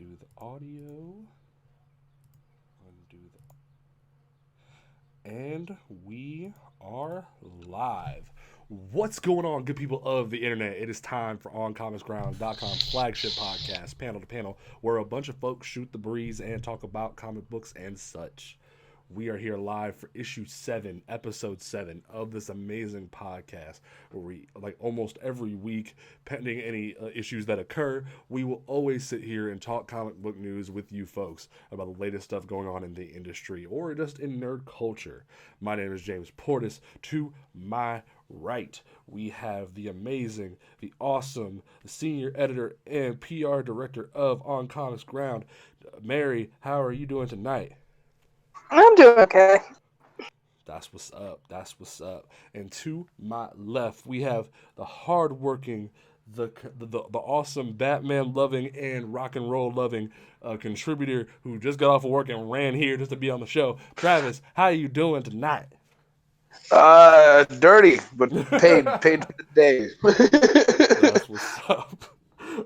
undo the audio. Undo the. And we are live. What's going on, good people of the internet? It is time for OnComicsGround.com's flagship podcast, Panel to Panel, where a bunch of folks shoot the breeze and talk about comic books and such. We are here live for issue 7, episode 7 of this amazing podcast where we, like almost every week, pending any issues that occur, we will always sit here and talk comic book news with you folks about the latest stuff going on in the industry or just in nerd culture. My name is James Portis. To my right, we have the amazing, the awesome, the senior editor and PR director of On Comics Ground, Mary. How are you doing tonight? I'm doing okay. That's what's up. That's what's up. And to my left, we have the hardworking, the awesome Batman loving and rock and roll loving contributor who just got off of work and ran here just to be on the show. Travis, how are you doing tonight? Dirty, but paid for the day. That's what's up.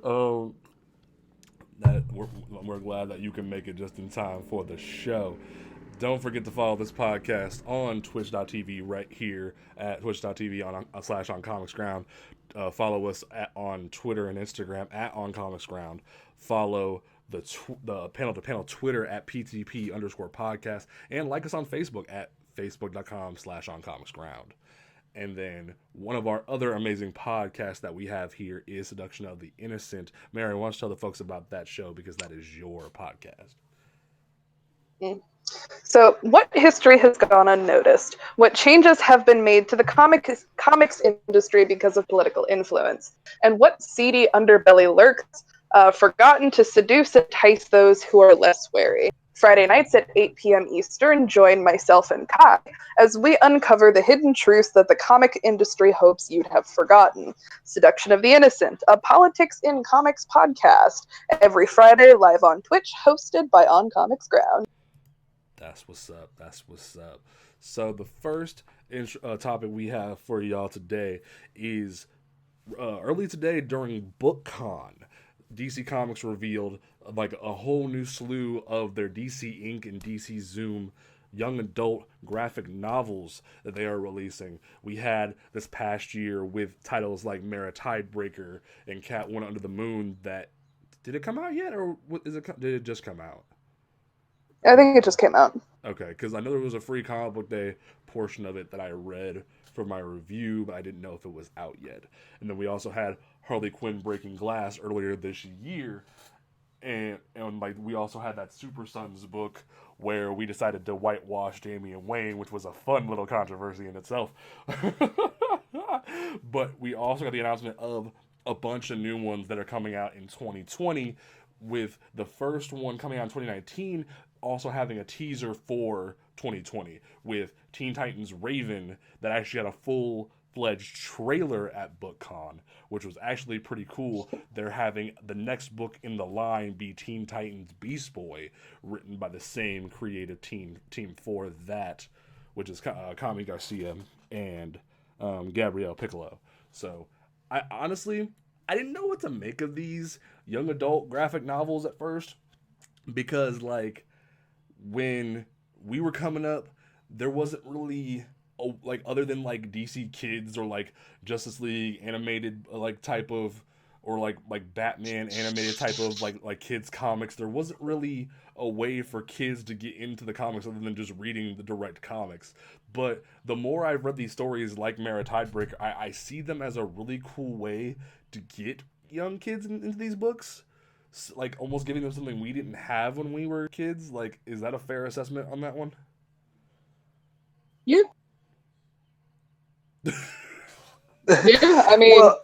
Um, we're glad that you can make it just in time for the show. Don't forget to follow this podcast on twitch.tv right here at twitch.tv / on Comics Ground. Follow us on Twitter and Instagram at On Comics Ground. Follow the panel to panel Twitter at PTP_podcast. And like us on Facebook at facebook.com / On Comics Ground. And then one of our other amazing podcasts that we have here is Seduction of the Innocent. Mary, why don't you tell the folks about that show, because that is your podcast. So, what history has gone unnoticed? What changes have been made to the comics industry because of political influence? And what seedy underbelly lurks, forgotten to seduce and entice those who are less wary? Friday nights at 8 p.m. Eastern, join myself and Kai as we uncover the hidden truths that the comic industry hopes you'd have forgotten. Seduction of the Innocent, a politics in comics podcast, every Friday live on Twitch, hosted by On Comics Ground. That's what's up. That's what's up. So the first topic we have for y'all today is early today during BookCon, DC Comics revealed like a whole new slew of their DC Ink and DC Zoom young adult graphic novels that they are releasing. We had this past year with titles like Mara Tidebreaker and Cat One Under the Moon. That did it come out yet, or did it just come out? I think it just came out. Okay, because I know there was a free comic book day portion of it that I read for my review, but I didn't know if it was out yet. And then we also had Harley Quinn Breaking Glass earlier this year, and like we also had that Super Sons book where we decided to whitewash Damian Wayne, which was a fun little controversy in itself. But we also got the announcement of a bunch of new ones that are coming out in 2020, with the first one coming out in 2019 also having a teaser for 2020 with Teen Titans Raven that actually had a full-fledged trailer at BookCon, which was actually pretty cool. They're having the next book in the line be Teen Titans Beast Boy, written by the same creative team for that, which is Kami Garcia and Gabrielle Piccolo. So I honestly didn't know what to make of these young adult graphic novels at first, because like when we were coming up, there wasn't really like, other than like DC Kids or like Justice League animated like type of, or like Batman animated type of like kids comics, there wasn't really a way for kids to get into the comics other than just reading the direct comics. But the more I've read these stories like Mara Tidebreaker, I see them as a really cool way to get young kids into these books, like almost giving them something we didn't have when we were kids. Like, is that a fair assessment on that one? Yeah. Yeah, I mean, well,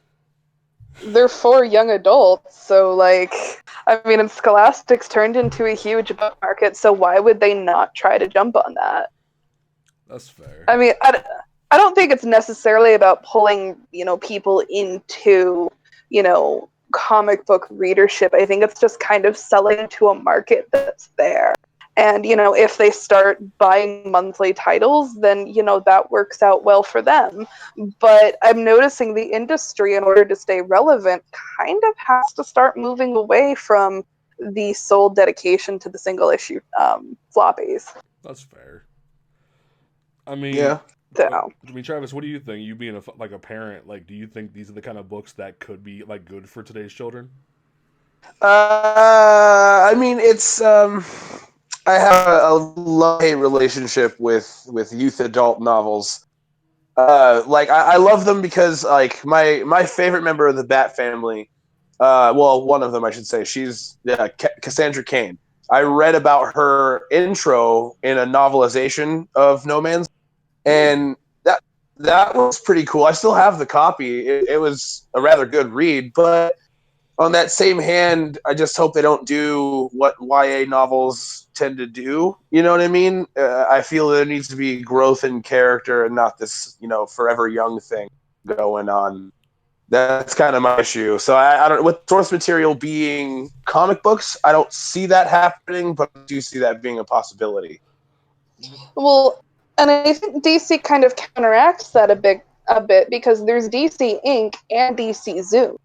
they're for young adults, so like, I mean, and Scholastic's turned into a huge book market, so why would they not try to jump on that? That's fair. I mean, I don't think it's necessarily about pulling, people into, comic book readership. I think it's just kind of selling to a market that's there. And, if they start buying monthly titles, then, that works out well for them. But I'm noticing the industry, in order to stay relevant, kind of has to start moving away from the sole dedication to the single issue floppies. That's fair. I mean, Yeah. So, Travis, what do you think? You being a parent, like, do you think these are the kind of books that could be like good for today's children? I mean, it's I have a love-hate relationship with youth adult novels. Like I love them because like my favorite member of the Bat family, well, one of them I should say, she's Cassandra Cain. I read about her intro in a novelization of No Man's, and that was pretty cool. I still have the copy. It was a rather good read, but on that same hand, I just hope they don't do what YA novels tend to do. You know what I mean? I feel there needs to be growth in character and not this, forever young thing going on. That's kind of my issue. So I don't, with source material being comic books, I don't see that happening, but I do see that being a possibility. well, and I think DC kind of counteracts that a bit because there's DC Inc. and DC Zoom.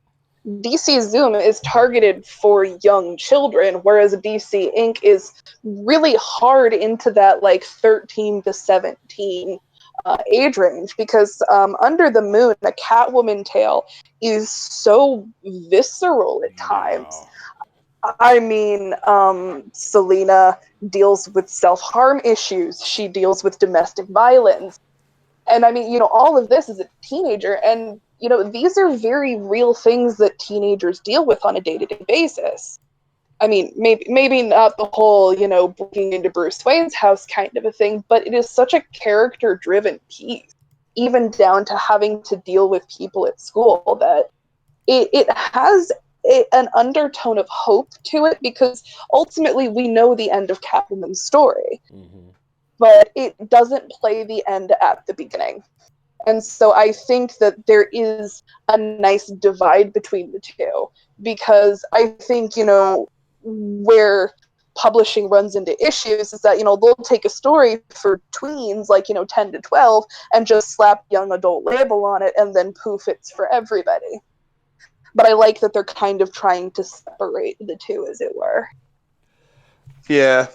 DC Zoom is targeted for young children, whereas DC Inc. is really hard into that like 13 to 17 age range because Under the Moon, a Catwoman tale, is so visceral at times. Yeah. I mean, Selena deals with self-harm issues. She deals with domestic violence. And I mean, all of this is a teenager. And, these are very real things that teenagers deal with on a day-to-day basis. I mean, maybe not the whole, breaking into Bruce Wayne's house kind of a thing, but it is such a character-driven piece, even down to having to deal with people at school, that it has an undertone of hope to it because ultimately we know the end of Catwoman's story, but it doesn't play the end at the beginning. And so I think that there is a nice divide between the two because I think, where publishing runs into issues is that, they'll take a story for tweens, like, 10 to 12, and just slap young adult label on it and then poof, it's for everybody. But I like that they're kind of trying to separate the two, as it were. Yeah.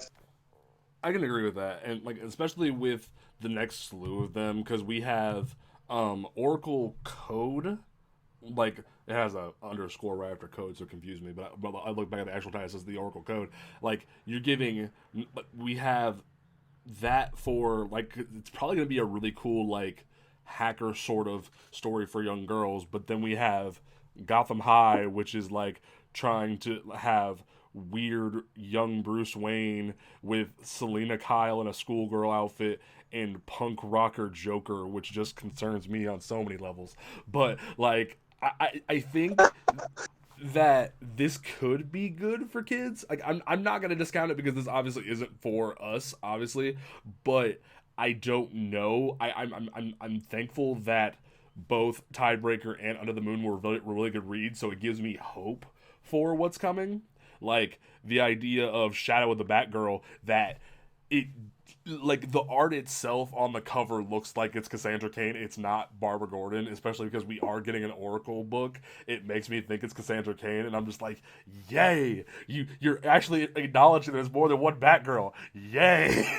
I can agree with that, and like especially with the next slew of them because we have Oracle Code, like it has a underscore right after code, so it confused me. But I look back at the actual title, it says the Oracle Code. Like you're giving, we have that for like it's probably gonna be a really cool like hacker sort of story for young girls. But then we have Gotham High, which is like trying to have weird young Bruce Wayne with Selena Kyle in a schoolgirl outfit and punk rocker Joker, which just concerns me on so many levels. But like I think that this could be good for kids. Like I'm not gonna discount it because this obviously isn't for us, obviously, but I don't know. I'm thankful that both Tidebreaker and Under the Moon were really good reads, so it gives me hope for what's coming. Like the idea of Shadow of the Batgirl, that it like the art itself on the cover looks like it's Cassandra Cain. It's not Barbara Gordon, especially because we are getting an Oracle book. It makes me think it's Cassandra Cain, and I'm just like, yay! You're actually acknowledging there's more than one Batgirl. Yay!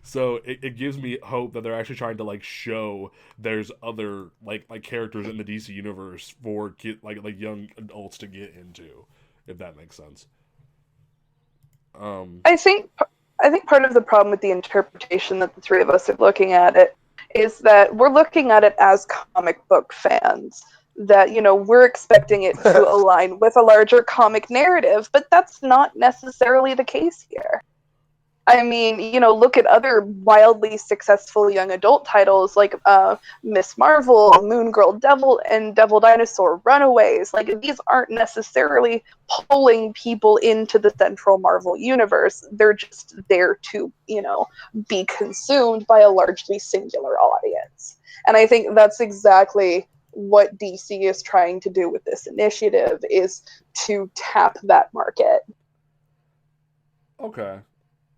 So it gives me hope that they're actually trying to like show there's other like characters in the DC universe for like young adults to get into, if that makes sense. I think part of the problem with the interpretation that the three of us are looking at it is that we're looking at it as comic book fans. That, we're expecting it to align with a larger comic narrative, but that's not necessarily the case here. I mean, look at other wildly successful young adult titles like Miss Marvel, Moon Girl Devil, and Devil Dinosaur Runaways. Like, these aren't necessarily pulling people into the central Marvel universe. They're just there to, be consumed by a largely singular audience. And I think that's exactly what DC is trying to do with this initiative, is to tap that market. Okay.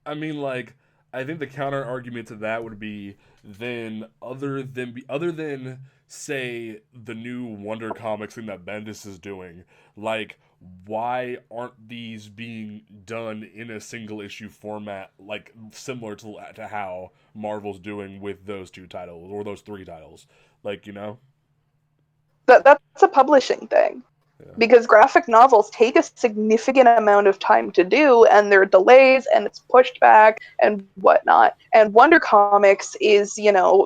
I mean, like, I think the counter argument to that would be then other than say the new Wonder Comics thing that Bendis is doing, like why aren't these being done in a single issue format, like similar to how Marvel's doing with those two titles or those three titles, like That's a publishing thing. Yeah. Because graphic novels take a significant amount of time to do, and there are delays, and it's pushed back, and whatnot. And Wonder Comics is,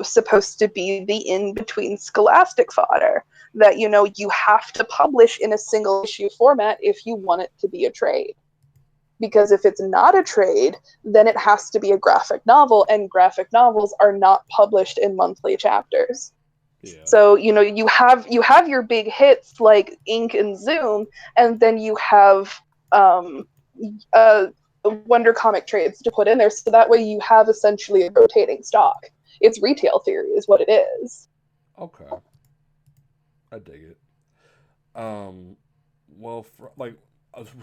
supposed to be the in-between Scholastic fodder that, you have to publish in a single issue format if you want it to be a trade. Because if it's not a trade, then it has to be a graphic novel, and graphic novels are not published in monthly chapters. Yeah. So you have your big hits like Ink and Zoom, and then you have Wonder Comic trades to put in there, so that way you have essentially a rotating stock. It's retail theory, is what it is. Okay. I dig it. Well,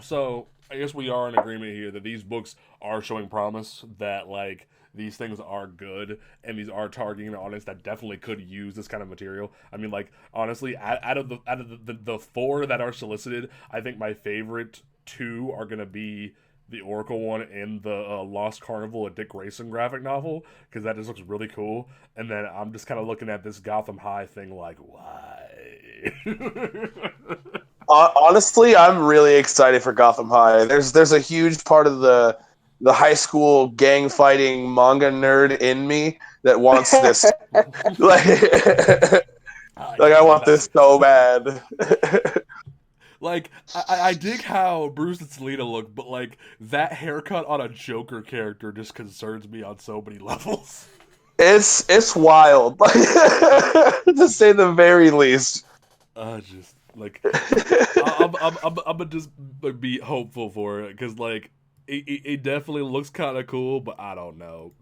so I guess we are in agreement here that these books are showing promise, that like these things are good, and these are targeting an audience that definitely could use this kind of material. I mean, like honestly, out of the four that are solicited, I think my favorite two are gonna be the Oracle one and the Lost Carnival, a Dick Grayson graphic novel, because that just looks really cool. And then I'm just kind of looking at this Gotham High thing like, why? Honestly, I'm really excited for Gotham High. There's a huge part of the high school gang fighting manga nerd in me that wants this. like, I want this so bad. Like, I dig how Bruce and Selena look, but like that haircut on a Joker character just concerns me on so many levels. It's wild, to say the very least. Just like I'm gonna just like, be hopeful for it, because like it definitely looks kind of cool, but I don't know.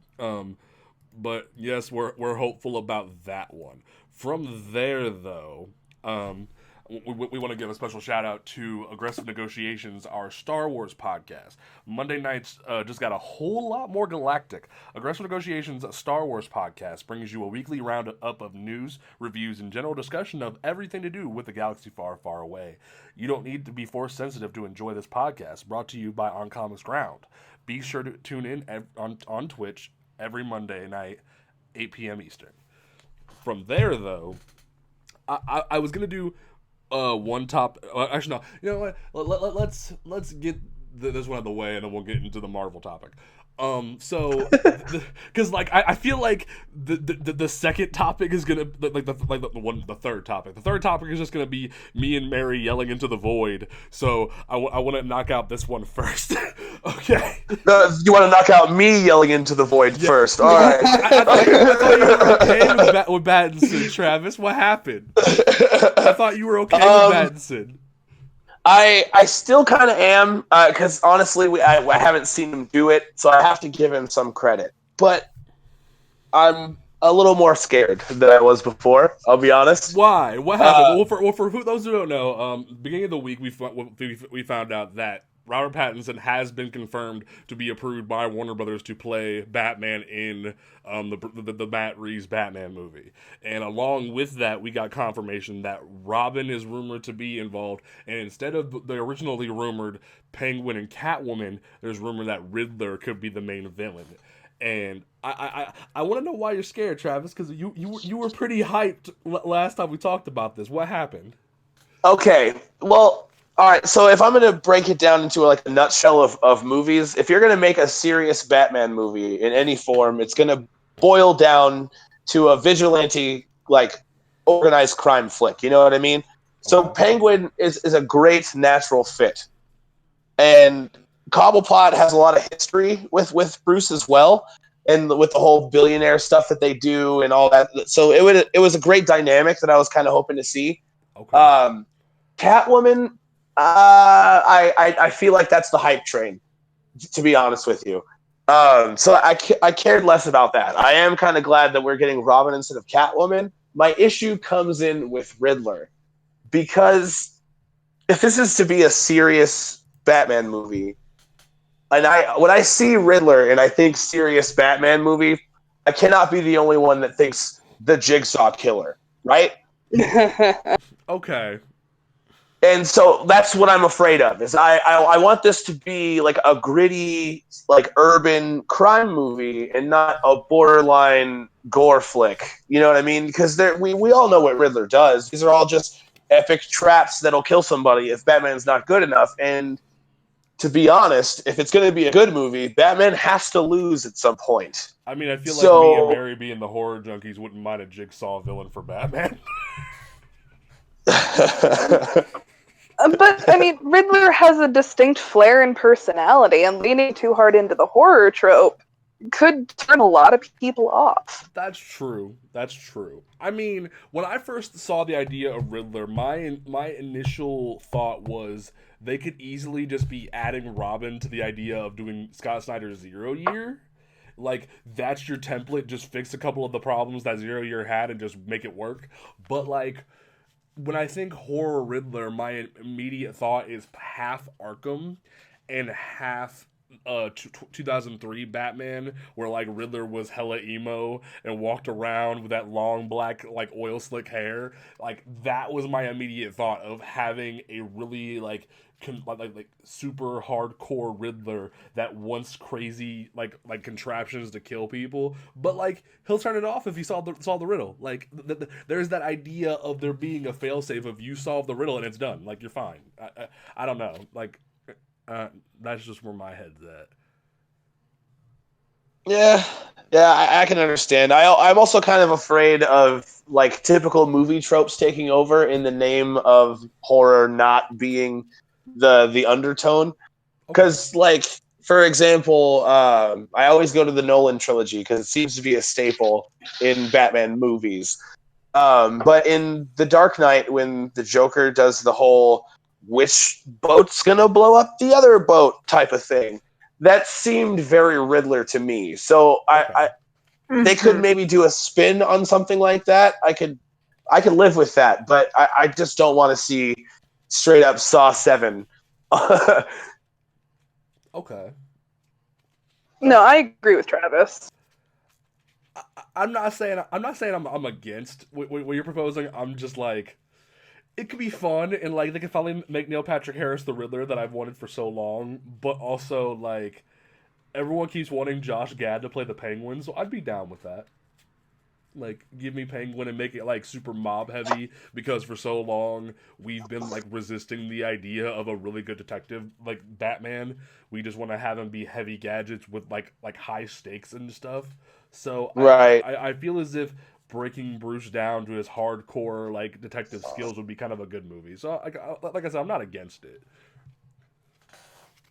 But yes, we're hopeful about that one. From there, though, we want to give a special shout out to Aggressive Negotiations, our Star Wars podcast. Monday nights just got a whole lot more galactic. Aggressive Negotiations, a Star Wars podcast, brings you a weekly roundup of news, reviews, and general discussion of everything to do with the galaxy far, far away. You don't need to be force sensitive to enjoy this podcast, brought to you by On Comics Ground. Be sure to tune in on Twitch every Monday night, 8 p.m. Eastern. From there, though, I was going to do one top. Actually, no. You know what? Let's get this one out of the way, and then we'll get into the Marvel topic. Because like I feel like the second topic is gonna the third topic. The third topic is just gonna be me and Mary yelling into the void. So I want to knock out this one first. Okay. You want to knock out me yelling into the void first? All right. I thought you were okay with Battinson, Travis. What happened? I thought you were okay with Battinson. I still kind of am, because honestly, I haven't seen him do it, so I have to give him some credit. But I'm a little more scared than I was before, I'll be honest. Why? What happened? For those who don't know, beginning of the week, we found out that Robert Pattinson has been confirmed to be approved by Warner Brothers to play Batman in the Matt Reeves Batman movie. And along with that, we got confirmation that Robin is rumored to be involved. And instead of the originally rumored Penguin and Catwoman, there's rumor that Riddler could be the main villain. And I want to know why you're scared, Travis, because you were pretty hyped last time we talked about this. What happened? Okay, well, all right, so if I'm going to break it down into like a nutshell of movies, if you're going to make a serious Batman movie in any form, it's going to boil down to a vigilante, like, organized crime flick. You know what I mean? So Penguin is a great natural fit. And Cobblepot has a lot of history with Bruce as well, and with the whole billionaire stuff that they do and all that. So it was a great dynamic that I was kind of hoping to see. Okay. Catwoman, I feel like that's the hype train, to be honest with you. So I cared less about that. I am kind of glad that we're getting Robin instead of Catwoman. My issue comes in with Riddler, because if this is to be a serious Batman movie, And when I see Riddler and I think serious Batman movie, I cannot be the only one that thinks the Jigsaw Killer, right? Okay. And so that's what I'm afraid of. Is I want this to be like a gritty, like urban crime movie, and not a borderline gore flick. You know what I mean? Because we all know what Riddler does. These are all just epic traps that'll kill somebody if Batman's not good enough. And to be honest, if it's going to be a good movie, Batman has to lose at some point. I mean, I feel like me and So Mary being the horror junkies wouldn't mind a Jigsaw villain for Batman. But I mean, Riddler has a distinct flair and personality, and leaning too hard into the horror trope could turn a lot of people off. That's true. That's true. I mean, when I first saw the idea of Riddler, my initial thought was they could easily just be adding Robin to the idea of doing Scott Snyder's 0 Year. Like, that's your template, just fix a couple of the problems that 0 Year had and just make it work. But, like, when I think horror Riddler, my immediate thought is half Arkham and half 2003 Batman, where like Riddler was hella emo and walked around with that long black like oil slick hair. Like that was my immediate thought of having a really like super hardcore Riddler that wants crazy like contraptions to kill people, but like he'll turn it off if he solve the riddle. Like there's that idea of there being a failsafe of you solve the riddle and it's done. Like you're fine. I don't know. Like that's just where my head's at. yeah, I can understand. I'm also kind of afraid of like typical movie tropes taking over in the name of horror not being the undertone. Because, like, for example, I always go to the Nolan trilogy because it seems to be a staple in Batman movies. But in The Dark Knight, when the Joker does the whole which boat's gonna blow up the other boat type of thing, that seemed very Riddler to me. So Okay. they could maybe do a spin on something like that. I could live with that, but I just don't want to see straight up Saw 7. Okay. No, I agree with Travis. I'm not saying I'm against what you're proposing. I'm just like it could be fun and like they could finally make Neil Patrick Harris the Riddler that I've wanted for so long, but also like everyone keeps wanting Josh Gad to play the Penguin, so I'd be down with that. Like give me Penguin and make it like super mob heavy because for so long we've been like resisting the idea of a really good detective like Batman. We just want to have him be heavy gadgets with like high stakes and stuff. So Right. I feel as if breaking Bruce down to his hardcore like detective skills would be kind of a good movie. So like I said, I'm not against it.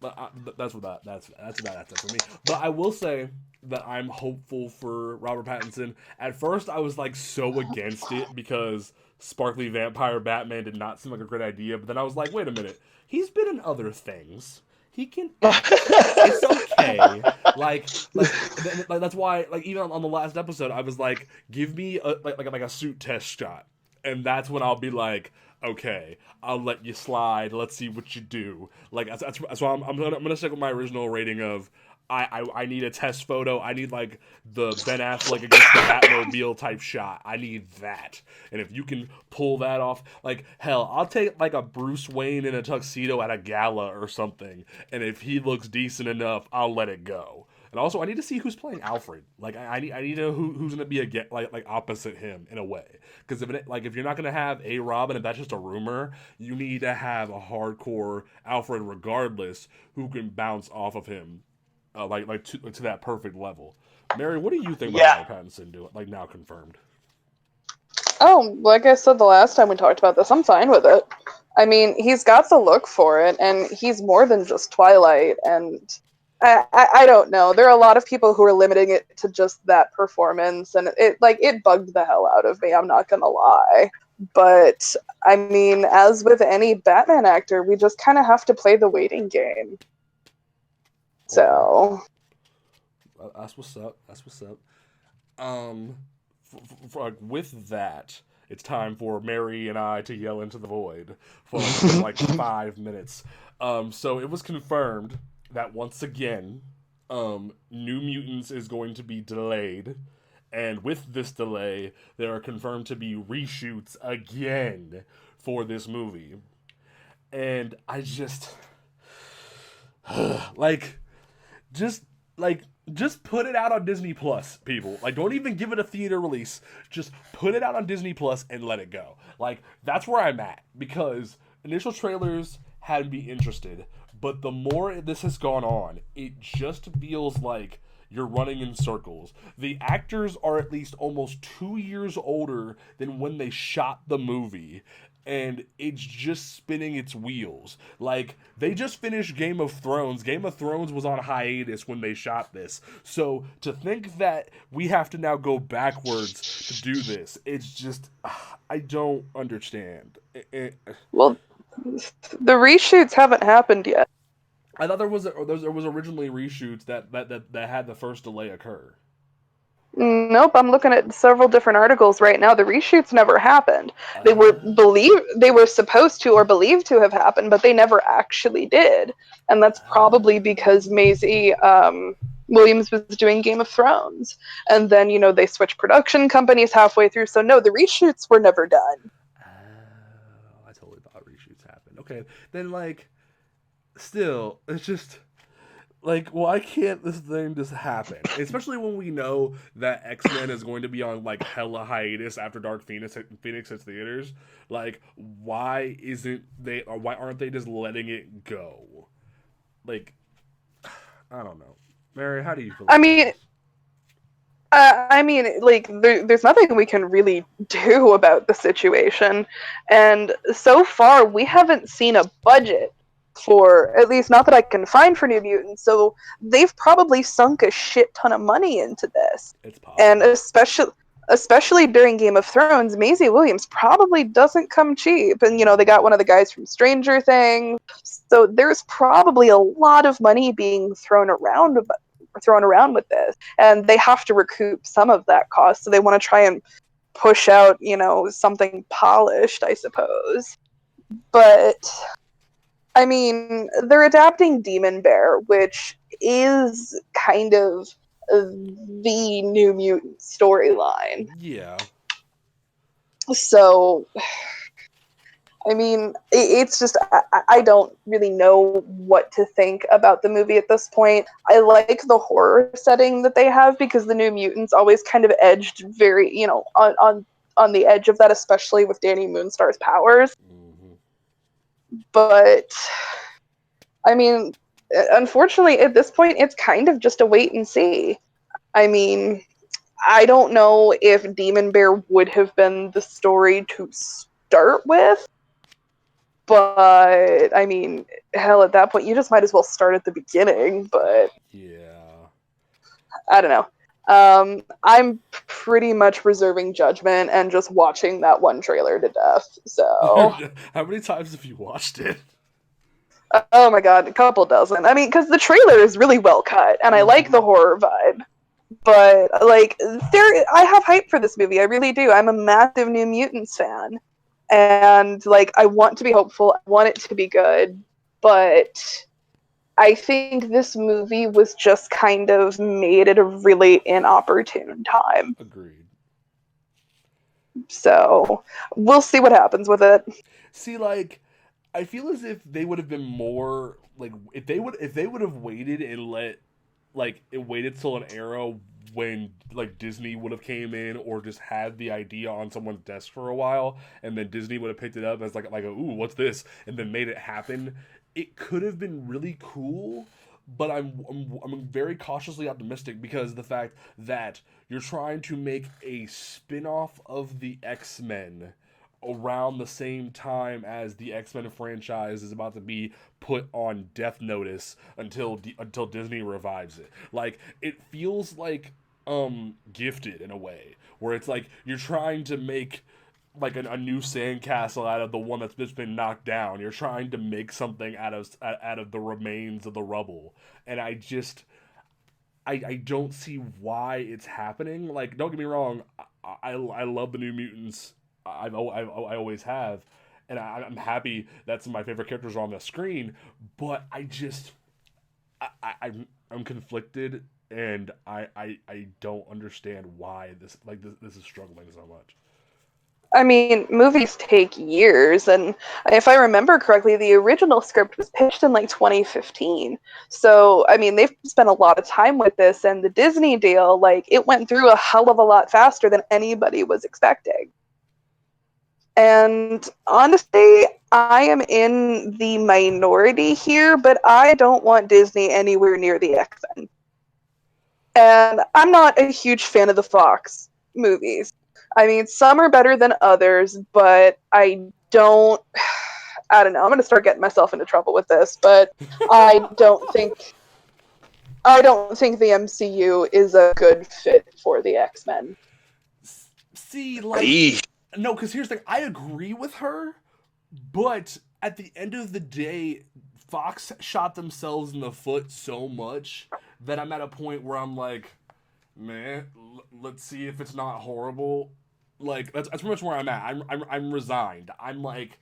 But that's it for me. But I will say that I'm hopeful for Robert Pattinson. At first, I was like so against it because Sparkly Vampire Batman did not seem like a great idea. But then I was like, wait a minute, he's been in other things. He can. It's okay. Like that's why. Like even on the last episode, I was like, give me a suit test shot, and that's when I'll be like, okay, I'll let you slide. Let's see what you do. Like that's why I'm gonna stick with my original rating of I need a test photo. I need like the Ben Affleck against the Batmobile type shot. I need that. And if you can pull that off, like hell, I'll take like a Bruce Wayne in a tuxedo at a gala or something. And if he looks decent enough, I'll let it go. And also, I need to see who's playing Alfred. Like, I need to know who's going to be like opposite him in a way. Because if you're not going to have a Robin, and that's just a rumor, you need to have a hardcore Alfred, regardless, who can bounce off of him, to that perfect level. Mary, what do you think about Robert Pattinson doing? Like now confirmed. Oh, like I said the last time we talked about this, I'm fine with it. I mean, he's got the look for it, and he's more than just Twilight, and I don't know. There are a lot of people who are limiting it to just that performance, and it bugged the hell out of me. I'm not gonna lie, but I mean, as with any Batman actor, we just kind of have to play the waiting game. So that's what's up. That's what's up. With that, it's time for Mary and I to yell into the void for like 5 minutes. So it was confirmed that once again, New Mutants is going to be delayed, and with this delay, there are confirmed to be reshoots again for this movie. And I just like just like just put it out on Disney Plus, people. Like, don't even give it a theater release. Just put it out on Disney Plus and let it go. Like, that's where I'm at, because initial trailers had me interested, but the more this has gone on, it just feels like you're running in circles. The actors are at least almost 2 years older than when they shot the movie, and it's just spinning its wheels. Like, they just finished Game of Thrones. Game of Thrones was on hiatus when they shot this. So to think that we have to now go backwards to do this, it's just, I don't understand. Well, the reshoots haven't happened yet. I thought there was originally reshoots that had the first delay occur. Nope, I'm looking at several different articles right now. The reshoots never happened. Uh, They were supposed to or believed to have happened, but they never actually did. And that's probably because Maisie Williams was doing Game of Thrones. And then, they switched production companies halfway through. So no, the reshoots were never done. I totally thought reshoots happened. Okay, then still, it's just why can't this thing just happen? Especially when we know that X-Men is going to be on hella hiatus after Dark Phoenix hits theaters. Why isn't they, or why aren't they just letting it go? I don't know. Mary, how do you feel I about mean, this? there's nothing we can really do about the situation. And so far, we haven't seen a budget for, at least not that I can find, for New Mutants. So they've probably sunk a shit ton of money into this. It's And possible. especially during Game of Thrones, Maisie Williams probably doesn't come cheap. And, they got one of the guys from Stranger Things. So there's probably a lot of money being thrown around with this, and they have to recoup some of that cost, so they want to try and push out something polished, I suppose. But I mean, they're adapting Demon Bear, which is kind of the New Mutant storyline. Yeah. So I mean, it's just, I don't really know what to think about the movie at this point. I like the horror setting that they have, because the New Mutants always kind of edged very, on the edge of that, especially with Danny Moonstar's powers. Mm-hmm. But I mean, unfortunately, at this point, it's kind of just a wait and see. I mean, I don't know if Demon Bear would have been the story to start with. But I mean, hell, at that point, you just might as well start at the beginning. But Yeah. I don't know. I'm pretty much reserving judgment and just watching that one trailer to death. So, How many times have you watched it? oh my god, a couple dozen. I mean, because the trailer is really well cut, and I like the horror vibe. But I have hype for this movie. I really do. I'm a massive New Mutants fan, and I want to be hopeful. I want it to be good, but I think this movie was just kind of made at a really inopportune time. Agreed. So we'll see what happens with it. See, I feel as if they would have been more if they would have waited and let it waited till an era when Disney would have came in, or just had the idea on someone's desk for a while, and then Disney would have picked it up as ooh, what's this, and then made it happen. It could have been really cool, but I'm very cautiously optimistic, because the fact that you're trying to make a spin-off of the X-Men around the same time as the X-Men franchise is about to be put on death notice until Disney revives it. It feels Gifted in a way, where it's you're trying to make a new sandcastle out of the one that's just been knocked down. You're trying to make something out of the remains of the rubble, and I don't see why it's happening. Don't get me wrong, I love the New Mutants. I always have, and I'm happy that some of my favorite characters are on the screen. But I just I'm conflicted, and I don't understand why this is struggling so much. I mean, movies take years, and if I remember correctly, the original script was pitched in like 2015. So, I mean, they've spent a lot of time with this, and the Disney deal, like, it went through a hell of a lot faster than anybody was expecting. And honestly, I am in the minority here, but I don't want Disney anywhere near the X-Men. And I'm not a huge fan of the Fox movies. I mean, some are better than others, but I don't. I don't know. I'm going to start getting myself into trouble with this, but I don't think. I don't think the MCU is a good fit for the X-Men. See, like, Eesh. no, because here's the thing. I agree with her, but at the end of the day, Fox shot themselves in the foot so much that I'm at a point where I'm like, man, let's see if it's not horrible. Like that's pretty much where I'm at. I'm resigned. I'm like,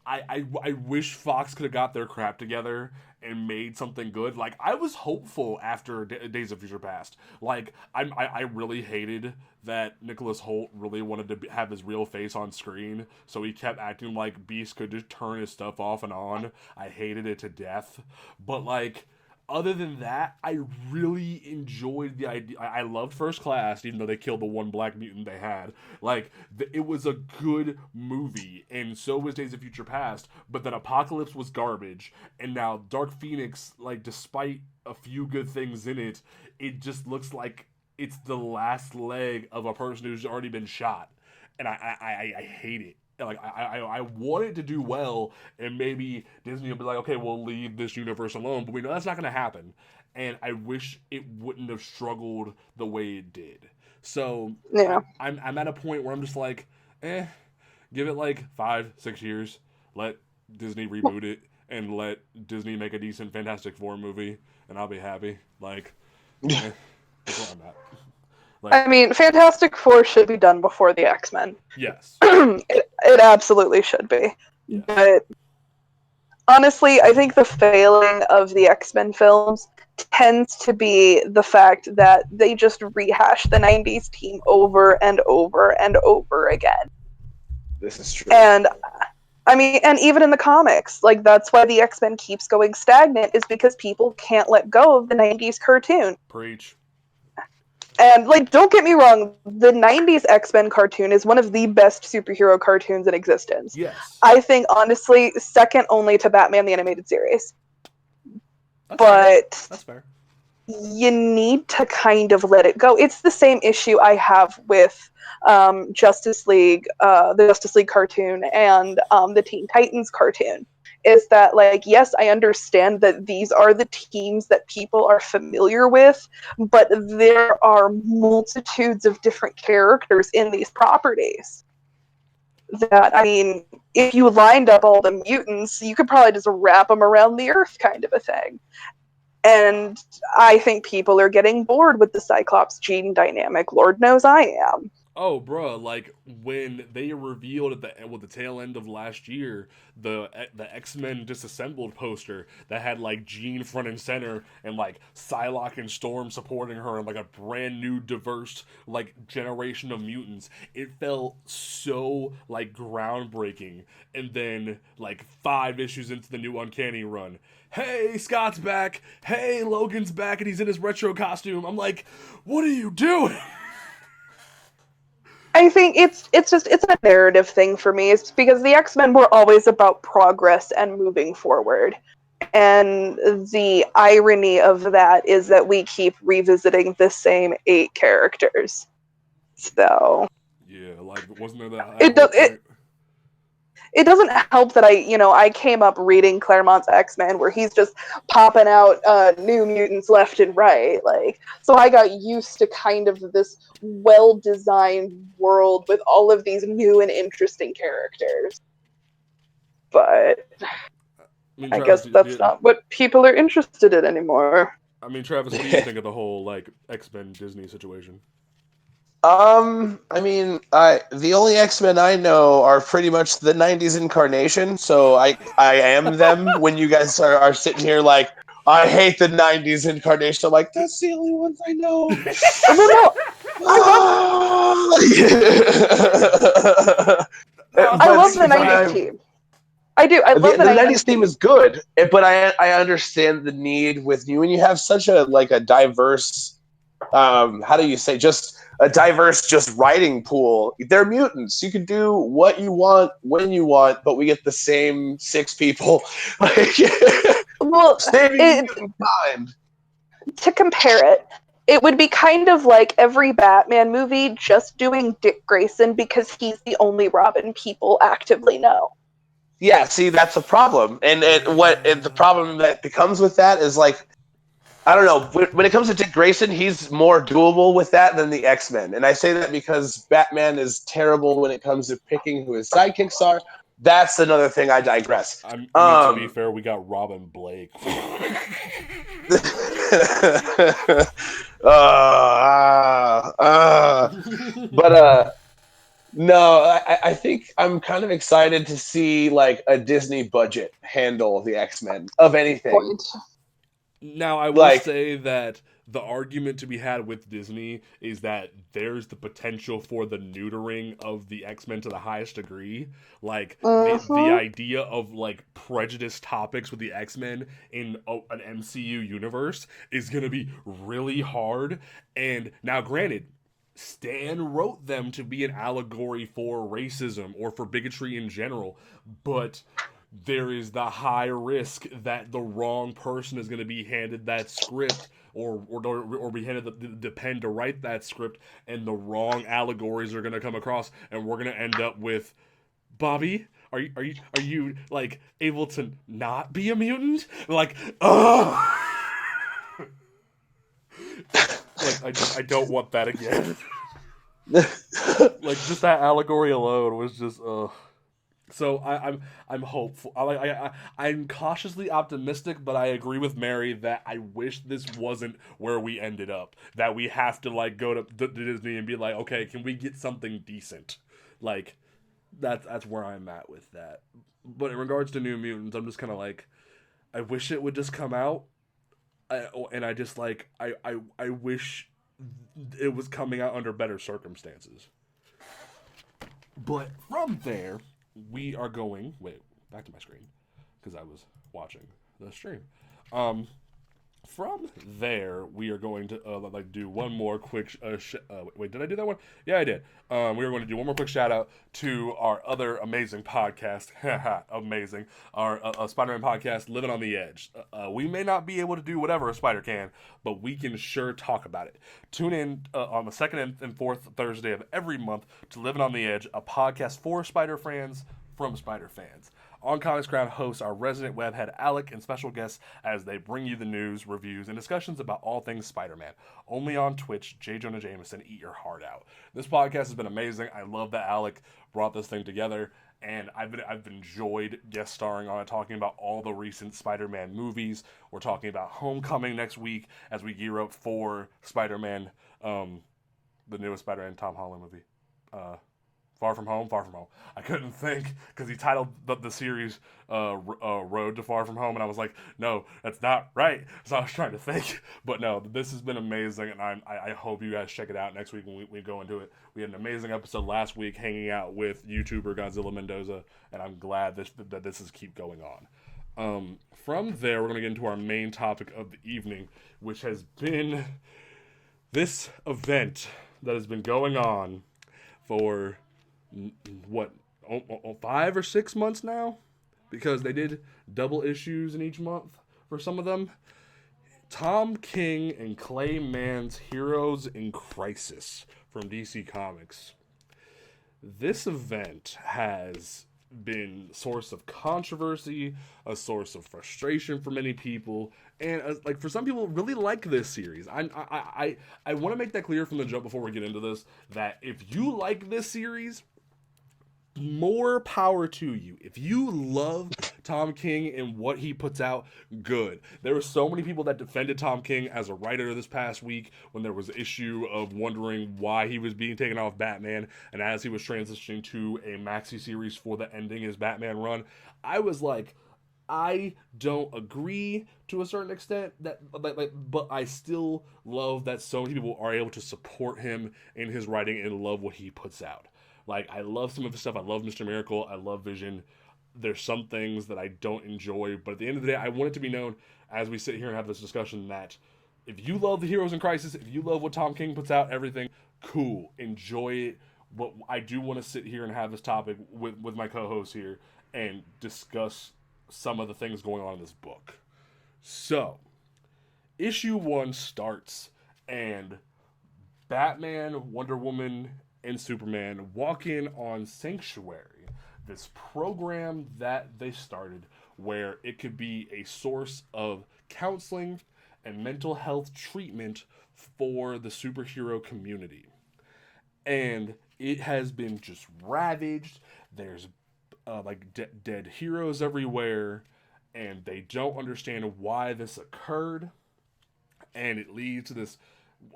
I wish Fox could have got their crap together and made something good. Like I was hopeful after Days of Future Past. Like I really hated that Nicholas Hoult really wanted to have his real face on screen, so he kept acting like Beast could just turn his stuff off and on. I hated it to death. But like, other than that, I really enjoyed the idea. I loved First Class, even though they killed the one black mutant they had. Like, it was a good movie, and so was Days of Future Past. But then Apocalypse was garbage, and now Dark Phoenix, like, despite a few good things in it, it just looks like it's the last leg of a person who's already been shot, and I hate it. Like I want it to do well, and maybe Disney will be like, okay, we'll leave this universe alone, but we know that's not going to happen. And I wish it wouldn't have struggled the way it did. So Yeah. I'm at a point where I'm just like, give it like 5-6 years, let Disney reboot it, and let Disney make a decent Fantastic Four movie, and I'll be happy. Like, that's where I'm at. Like, I mean, Fantastic Four should be done before the X-Men. yes. It absolutely should be. Yes. But honestly, I think the failing of the X-Men films tends to be the fact that they just rehash the 90s team over and over and over again. This is true. And I mean, and even in the comics, like that's why the X-Men keeps going stagnant, is because people can't let go of the 90s cartoon. Preach. And, like, don't get me wrong, the 90s X-Men cartoon is one of the best superhero cartoons in existence. Yes. I think, honestly, second only to Batman the Animated Series. That's fair. But That's fair. you need to kind of let it go. It's the same issue I have with Justice League, the Justice League cartoon, and the Teen Titans cartoon. Is that, like, yes, I understand that these are the teams that people are familiar with, but there are multitudes of different characters in these properties. That, I mean, if you lined up all the mutants, you could probably just wrap them around the earth, kind of a thing. And I think people are getting bored with the Cyclops gene dynamic. Lord knows I am. Oh, bro! Like when they revealed at the tail end of last year the X-Men Disassembled poster that had like Jean front and center and like Psylocke and Storm supporting her and like a brand new diverse like generation of mutants. It felt so like groundbreaking. And then like 5 issues into the new Uncanny run, hey, Scott's back. Hey, Logan's back and he's in his retro costume. I'm like, what are you doing? I think it's a narrative thing for me. It's because the X-Men were always about progress and moving forward. And the irony of that is that we keep revisiting the same 8 characters. So Yeah, like wasn't there that it does it doesn't help that I came up reading Claremont's X-Men where he's just popping out new mutants left and right, like, so I got used to kind of this well-designed world with all of these new and interesting characters. But I I guess that's not what people are interested in anymore. I mean, Travis, what do you think of the whole like X-Men Disney situation? I mean, the only X-Men I know are pretty much the '90s incarnation. So I am them when you guys are sitting here like, I hate the '90s incarnation. I'm like, that's the only ones I know. Well, no, I love the '90s team. I do. I love the the '90s team is good, but I understand the need with you when you have such a diverse. How do you say, just a diverse writing pool. They're mutants. You can do what you want when you want, but we get the same 6 people. Like, Well, saving mutant kind. To compare it, it would be kind of like every Batman movie just doing Dick Grayson because he's the only Robin people actively know. Yeah, see, that's a problem. And the problem that becomes with that is, like, I don't know. When it comes to Dick Grayson, he's more doable with that than the X-Men. And I say that because Batman is terrible when it comes to picking who his sidekicks are. That's another thing. I digress. I mean, to be fair, we got Robin Blake. But no, I think I'm kind of excited to see, like, a Disney budget handle the X-Men of anything. Point. Now, I will say that the argument to be had with Disney is that there's the potential for the neutering of the X-Men to the highest degree. Like, the idea of, like, prejudiced topics with the X-Men in an MCU universe is going to be really hard. And now, granted, Stan wrote them to be an allegory for racism or for bigotry in general, but there is the high risk that the wrong person is going to be handed that script or be handed the pen to write that script, and the wrong allegories are going to come across, and we're going to end up with, Bobby, are you like able to not be a mutant? Like, oh, like I don't want that again. Like, just that allegory alone was just So I'm hopeful. I'm cautiously optimistic, but I agree with Mary that I wish this wasn't where we ended up. That we have to, like, go to Disney and be like, okay, can we get something decent? Like, that's where I'm at with that. But in regards to New Mutants, I'm just kind of like, I wish it would just come out, and I just like I wish it was coming out under better circumstances. But from there, we are going. Wait, back to my screen because I was watching the stream. From there, we are going to do one more quick. Wait, did I do that one? Yeah, I did. We are going to do one more quick shout out to our other amazing podcast. Amazing, our Spider-Man podcast, Living on the Edge. We may not be able to do whatever a spider can, but we can sure talk about it. Tune in on the second and fourth Thursday of every month to Living on the Edge, a podcast for Spider fans from Spider fans. On Comics Ground hosts our resident webhead Alec and special guests as they bring you the news, reviews, and discussions about all things Spider-Man. Only on Twitch, J. Jonah Jameson, eat your heart out. This podcast has been amazing. I love that Alec brought this thing together, and I've enjoyed guest starring on it, talking about all the recent Spider-Man movies. We're talking about Homecoming next week as we gear up for Spider-Man, the newest Spider-Man Tom Holland movie. Far From Home. I couldn't think because he titled the series Road to Far From Home, and I was like, no, that's not right. So I was trying to think. But no, this has been amazing, and I hope you guys check it out next week when we go into it. We had an amazing episode last week hanging out with YouTuber Godzilla Mendoza, and I'm glad that this is keep going on. From there, we're going to get into our main topic of the evening, which has been this event that has been going on for what, 5 or 6 months now, because they did double issues in each month for some of them. Tom King and Clay Mann's Heroes in Crisis from DC Comics. This event has been a source of controversy, a source of frustration for many people, and like, for some people really like this series. I want to make that clear from the jump before we get into this, that if you like this series, more power to you. If you love Tom King and what he puts out, good. There were so many people that defended Tom King as a writer this past week when there was an issue of wondering why he was being taken off Batman, and as he was transitioning to a maxi series for the ending his Batman run, I was like, I don't agree to a certain extent but I still love that so many people are able to support him in his writing and love what he puts out. Like, I love some of his stuff. I love Mr. Miracle. I love Vision. There's some things that I don't enjoy, but at the end of the day, I want it to be known as we sit here and have this discussion that if you love the Heroes in Crisis, if you love what Tom King puts out, everything, cool, enjoy it. But I do want to sit here and have this topic with my co-host here and discuss some of the things going on in this book. So, issue 1 starts, and Batman, Wonder Woman, and Superman walk in on Sanctuary, this program that they started where it could be a source of counseling and mental health treatment for the superhero community. And it has been just ravaged. There's dead heroes everywhere, and they don't understand why this occurred. And it leads to this.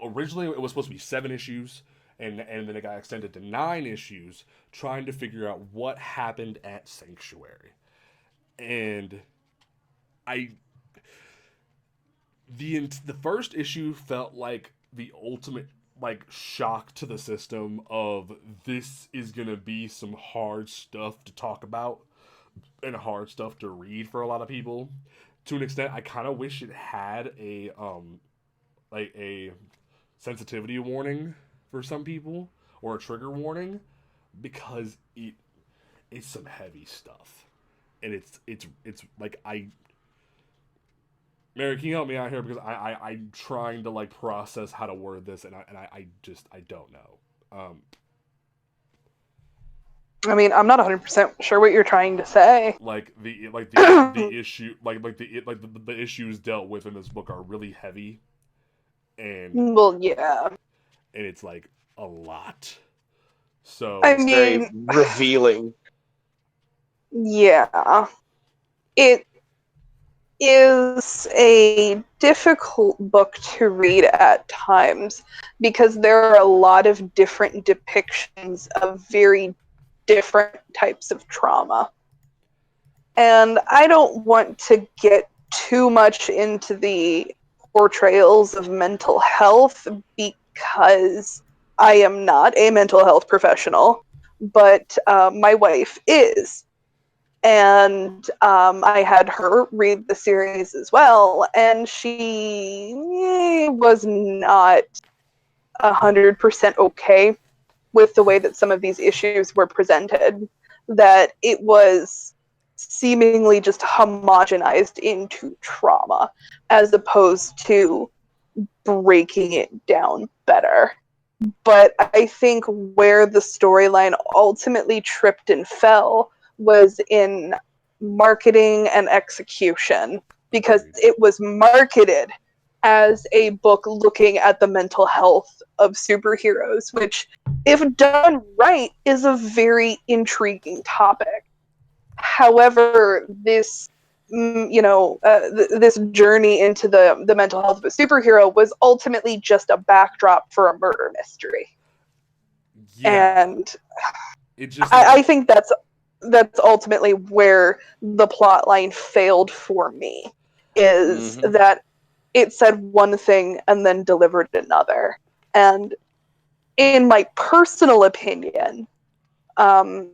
Originally, it was supposed to be 7 issues, and then it got extended to 9 issues, trying to figure out what happened at Sanctuary. And the first issue felt like the ultimate shock to the system of this is gonna be some hard stuff to talk about and hard stuff to read for a lot of people. To an extent, I kind of wish it had a sensitivity warning for some people or a trigger warning, because it's some heavy stuff, and it's Mary, can you help me out here, because I'm trying to process how to word this, and I don't know. I mean, I'm not 100% sure what you're trying to say. The issue the issues dealt with in this book are really heavy, and Well, yeah. and it's a lot. So I It's very mean, revealing. yeah. It is a difficult book to read at times because there are a lot of different depictions of very different types of trauma. And I don't want to get too much into the portrayals of mental health because I am not a mental health professional, but my wife is. And I had her read the series as well, and she was not 100% okay with the way that some of these issues were presented, that it was seemingly just homogenized into trauma as opposed to breaking it down better. But I think where the storyline ultimately tripped and fell was in marketing and execution, because it was marketed as a book looking at the mental health of superheroes, which, if done right, is a very intriguing topic. However, this this journey into the mental health of a superhero was ultimately just a backdrop for a murder mystery. yeah, And it just I think that's ultimately where the plot line failed for me, is that it said one thing and then delivered another. And in my personal opinion,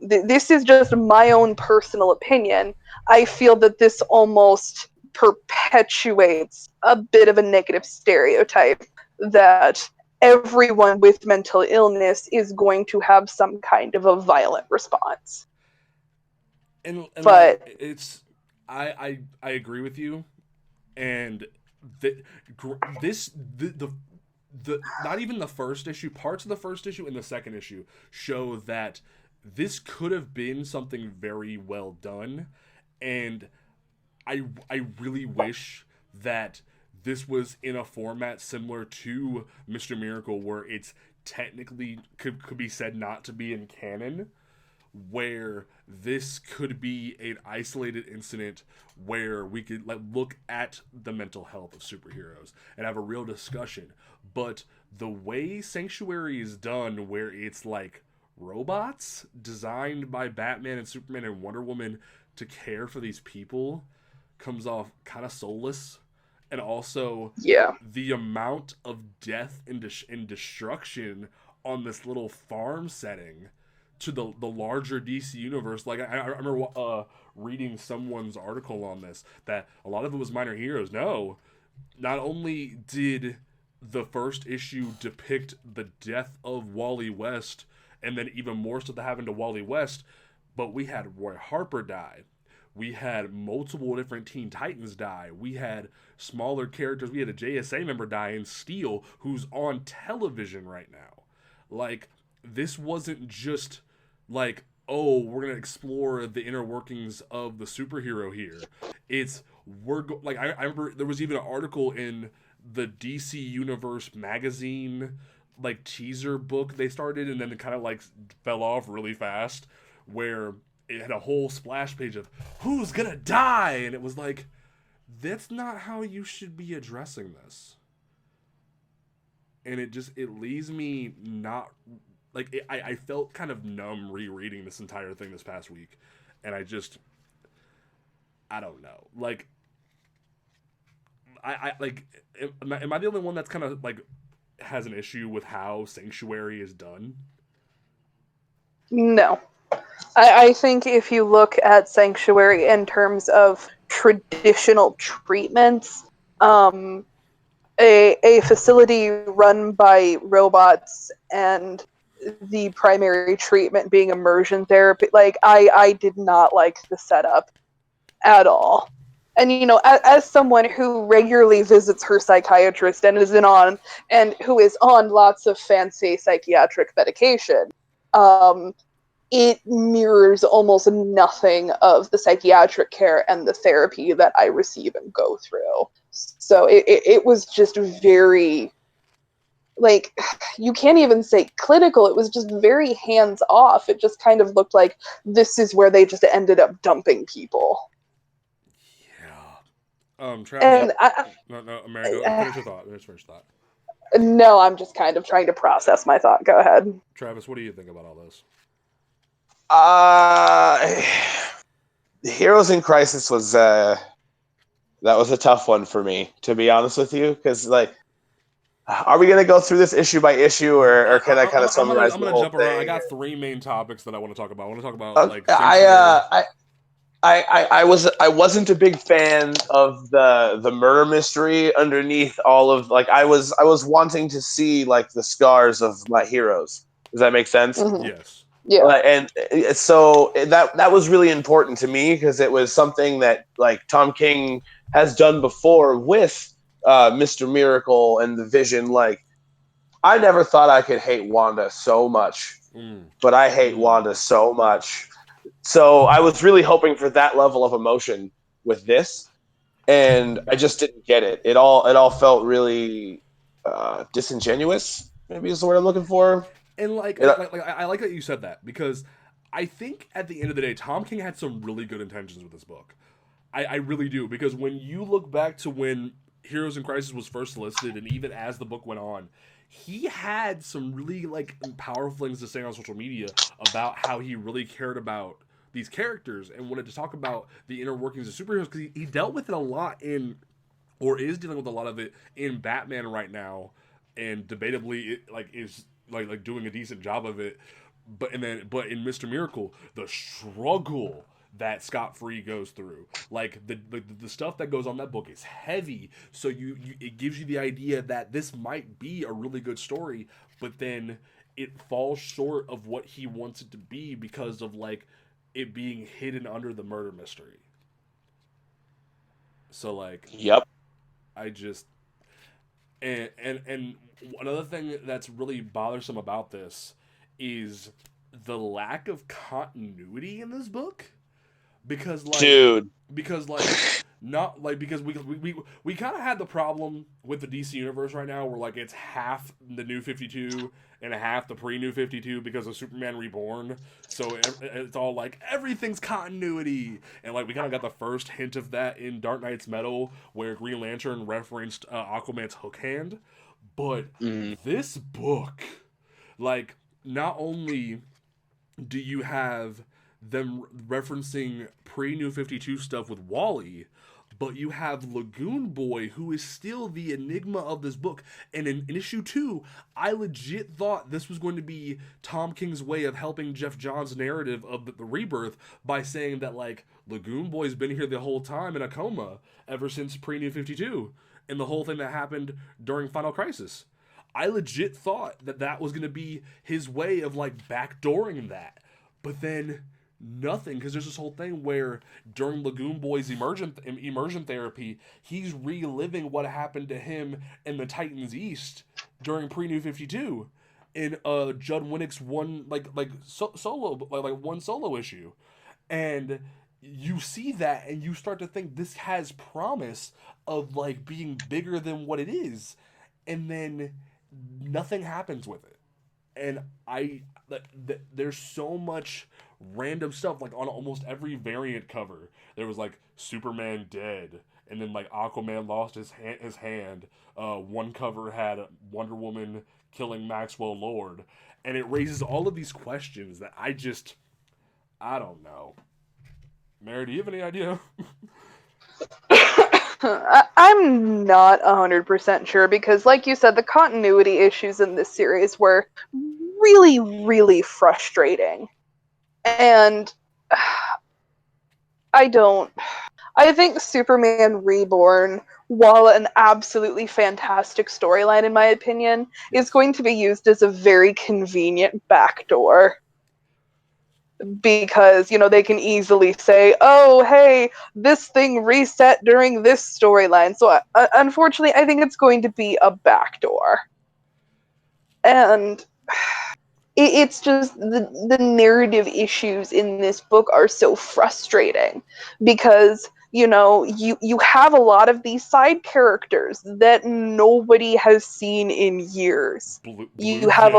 this is just my own personal opinion, I feel that this almost perpetuates a bit of a negative stereotype that everyone with mental illness is going to have some kind of a violent response. and But it's I agree with you, and the not even the first issue, parts of the first issue and the second issue show that this could have been something very well done, and I really wish that this was in a format similar to Mr. Miracle, where it's technically could be said not to be in canon, where this could be an isolated incident where we could look at the mental health of superheroes and have a real discussion. But the way Sanctuary is done, where it's robots designed by Batman and Superman and Wonder Woman to care for these people, comes off kind of soulless, and also Yeah. the amount of death and destruction on this little farm setting to the larger DC universe. Like I remember reading someone's article on this, that a lot of it was minor heroes. No, not only did the first issue depict the death of Wally West, and then even more stuff that happened to Wally West, but we had Roy Harper die. We had multiple different Teen Titans die. We had smaller characters. We had a JSA member die in Steel, who's on television right now. Like, this wasn't just like, oh, we're gonna explore the inner workings of the superhero here. It's I remember there was even an article in the DC Universe magazine, like, teaser book they started, and then it kind of like fell off really fast, where it had a whole splash page of who's gonna die, and it was like, that's not how you should be addressing this. And it leaves me not like I felt kind of numb rereading this entire thing this past week, and I don't know, like, I like, am I the only one that's kind of like has an issue with how Sanctuary is done? No. I think if you look at Sanctuary in terms of traditional treatments, a facility run by robots and the primary treatment being immersion therapy, like, I did not like the setup at all. And, as someone who regularly visits her psychiatrist and who is on lots of fancy psychiatric medication, it mirrors almost nothing of the psychiatric care and the therapy that I receive and go through. So it was just very, like, you can't even say clinical. It was just very hands off. It just kind of looked like this is where they just ended up dumping people. Yeah. Travis. And No, America. Finish your thought. Finish your thought. No, I'm just kind of trying to process my thought. Go ahead. Travis, what do you think about all this? Heroes in Crisis was that was a tough one for me, to be honest with you, because, like, are we gonna go through this issue by issue, or can I kind of summarize I'm the gonna whole jump around. thing? I got three main topics that I want to talk about. I want to talk about like I wasn't a big fan of the murder mystery underneath all of, like, I was wanting to see, like, the scars of my heroes. Does that make sense? Mm-hmm. Yes. Yeah. And so that was really important to me, because it was something that, like, Tom King has done before with Mr. Miracle and the Vision. Like, I never thought I could hate Wanda so much, but I hate Wanda so much. So I was really hoping for that level of emotion with this, and I just didn't get it. It all felt really disingenuous, maybe is the word I'm looking for. And I like that you said that, because I think at the end of the day, Tom King had some really good intentions with this book. I really do, because when you look back to when Heroes in Crisis was first listed, and even as the book went on, he had some really, like, powerful things to say on social media about how he really cared about these characters and wanted to talk about the inner workings of superheroes, because he dealt with it a lot or is dealing with a lot of it in Batman right now, and debatably is doing a decent job of it. But in Mr. Miracle, the struggle that Scott Free goes through, like the stuff that goes on that book is heavy. So it gives you the idea that this might be a really good story, but then it falls short of what he wants it to be because of, like, it being hidden under the murder mystery. So, like, Yep. I just and another thing that's really bothersome about this is the lack of continuity in this book, because, like, Dude, not like, because we kind of had the problem with the DC universe right now, where, like, it's half the New 52 and half the pre-New 52 because of Superman Reborn. So it's all like everything's continuity, and, like, we kind of got the first hint of that in Dark Knight's Metal, where Green Lantern referenced Aquaman's hook hand. But this book, like, not only do you have them referencing pre-New 52 stuff with Wally, but you have Lagoon Boy, who is still the enigma of this book. And in issue 2, I legit thought this was going to be Tom King's way of helping Jeff Johns' narrative of the rebirth by saying that, like, Lagoon Boy's been here the whole time in a coma ever since pre-New 52, and the whole thing that happened during Final Crisis. I legit thought that that was going to be his way of, like, backdooring that. But then nothing, because there's this whole thing where during Lagoon Boy's immersion therapy, he's reliving what happened to him in the Titans East during pre-New 52 in Judd Winnick's one solo issue. And you see that and you start to think this has promise of, like, being bigger than what it is. And then nothing happens with it. And there's so much random stuff, like on almost every variant cover there was like Superman dead, and then like Aquaman lost his hand. One cover had Wonder Woman killing Maxwell Lord, and it raises all of these questions that I don't know. Mary, do you have any idea? I'm not 100% sure because, like you said, the continuity issues in this series were really, really frustrating. And I think Superman Reborn, while an absolutely fantastic storyline in my opinion, is going to be used as a very convenient backdoor. Because, they can easily say, oh, hey, this thing reset during this storyline. So, unfortunately, I think it's going to be a backdoor. And it's just the narrative issues in this book are so frustrating. Because, you have a lot of these side characters that nobody has seen in years. You have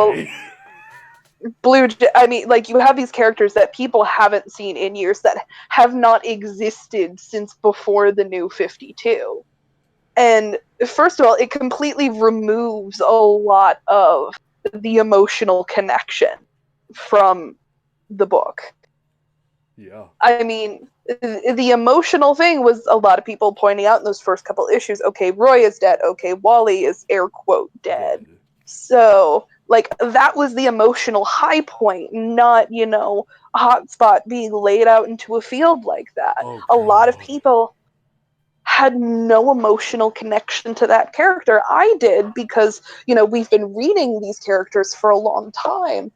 you have these characters that people haven't seen in years that have not existed since before the New 52. And first of all, it completely removes a lot of the emotional connection from the book. Yeah. I mean, the emotional thing was a lot of people pointing out in those first couple issues, okay, Roy is dead, okay, Wally is air quote dead. So, like, that was the emotional high point, not, Hotspot being laid out into a field like that. A lot of people had no emotional connection to that character. I did because, we've been reading these characters for a long time.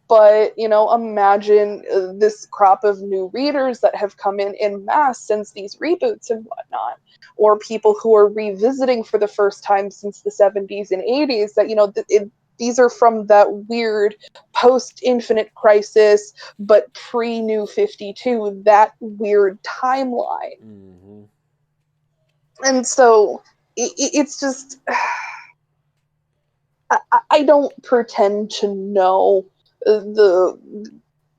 But, imagine this crop of new readers that have come in masse since these reboots and whatnot. Or people who are revisiting for the first time since the 70s and 80s that, these are from that weird post-Infinite Crisis, but pre-New 52, that weird timeline. Mm-hmm. And so, it's just... I don't pretend to know the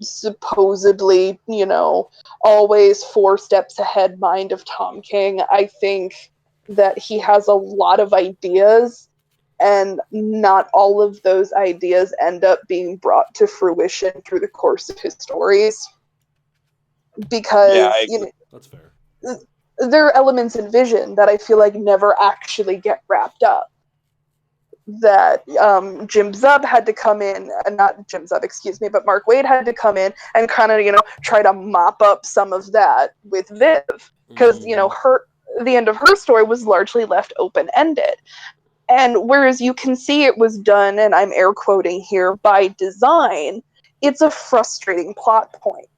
supposedly, always 4 steps ahead mind of Tom King. I think that he has a lot of ideas, and not all of those ideas end up being brought to fruition through the course of his stories. Because, that's fair. There are elements in Vision that I feel like never actually get wrapped up. That Jim Zub had to come in, not Jim Zub, excuse me, but Mark Waid had to come in and kind of, try to mop up some of that with Viv. Because, the end of her story was largely left open-ended. And whereas you can see it was done, and I'm air quoting here, by design, it's a frustrating plot point.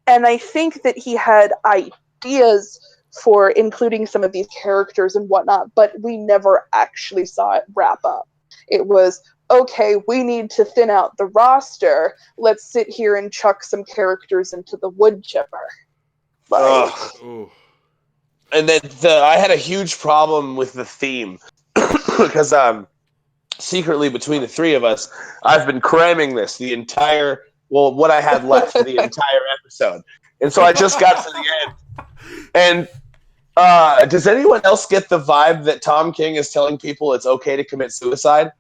And I think that he had ideas for including some of these characters and whatnot, but we never actually saw it wrap up. It was, okay, we need to thin out the roster. Let's sit here and chuck some characters into the wood chipper. And then I had a huge problem with the theme because secretly between the 3 of us, I've been cramming this the entire, what I had left, the entire episode. And so I just got to the end. And does anyone else get the vibe that Tom King is telling people it's okay to commit suicide?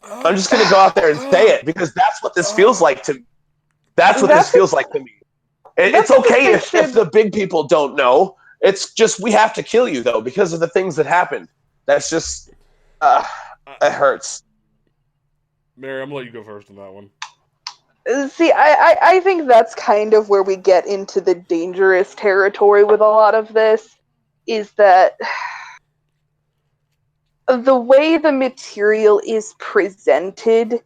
I'm just going to go out there and say it because that's what this feels like to me. That's what this feels like to me. It's okay if the big people don't know. It's just we have to kill you though because of the things that happened. That's just it hurts. Mary, I'm gonna let you go first on that one. See, I think that's kind of where we get into the dangerous territory with a lot of this, is that the way the material is presented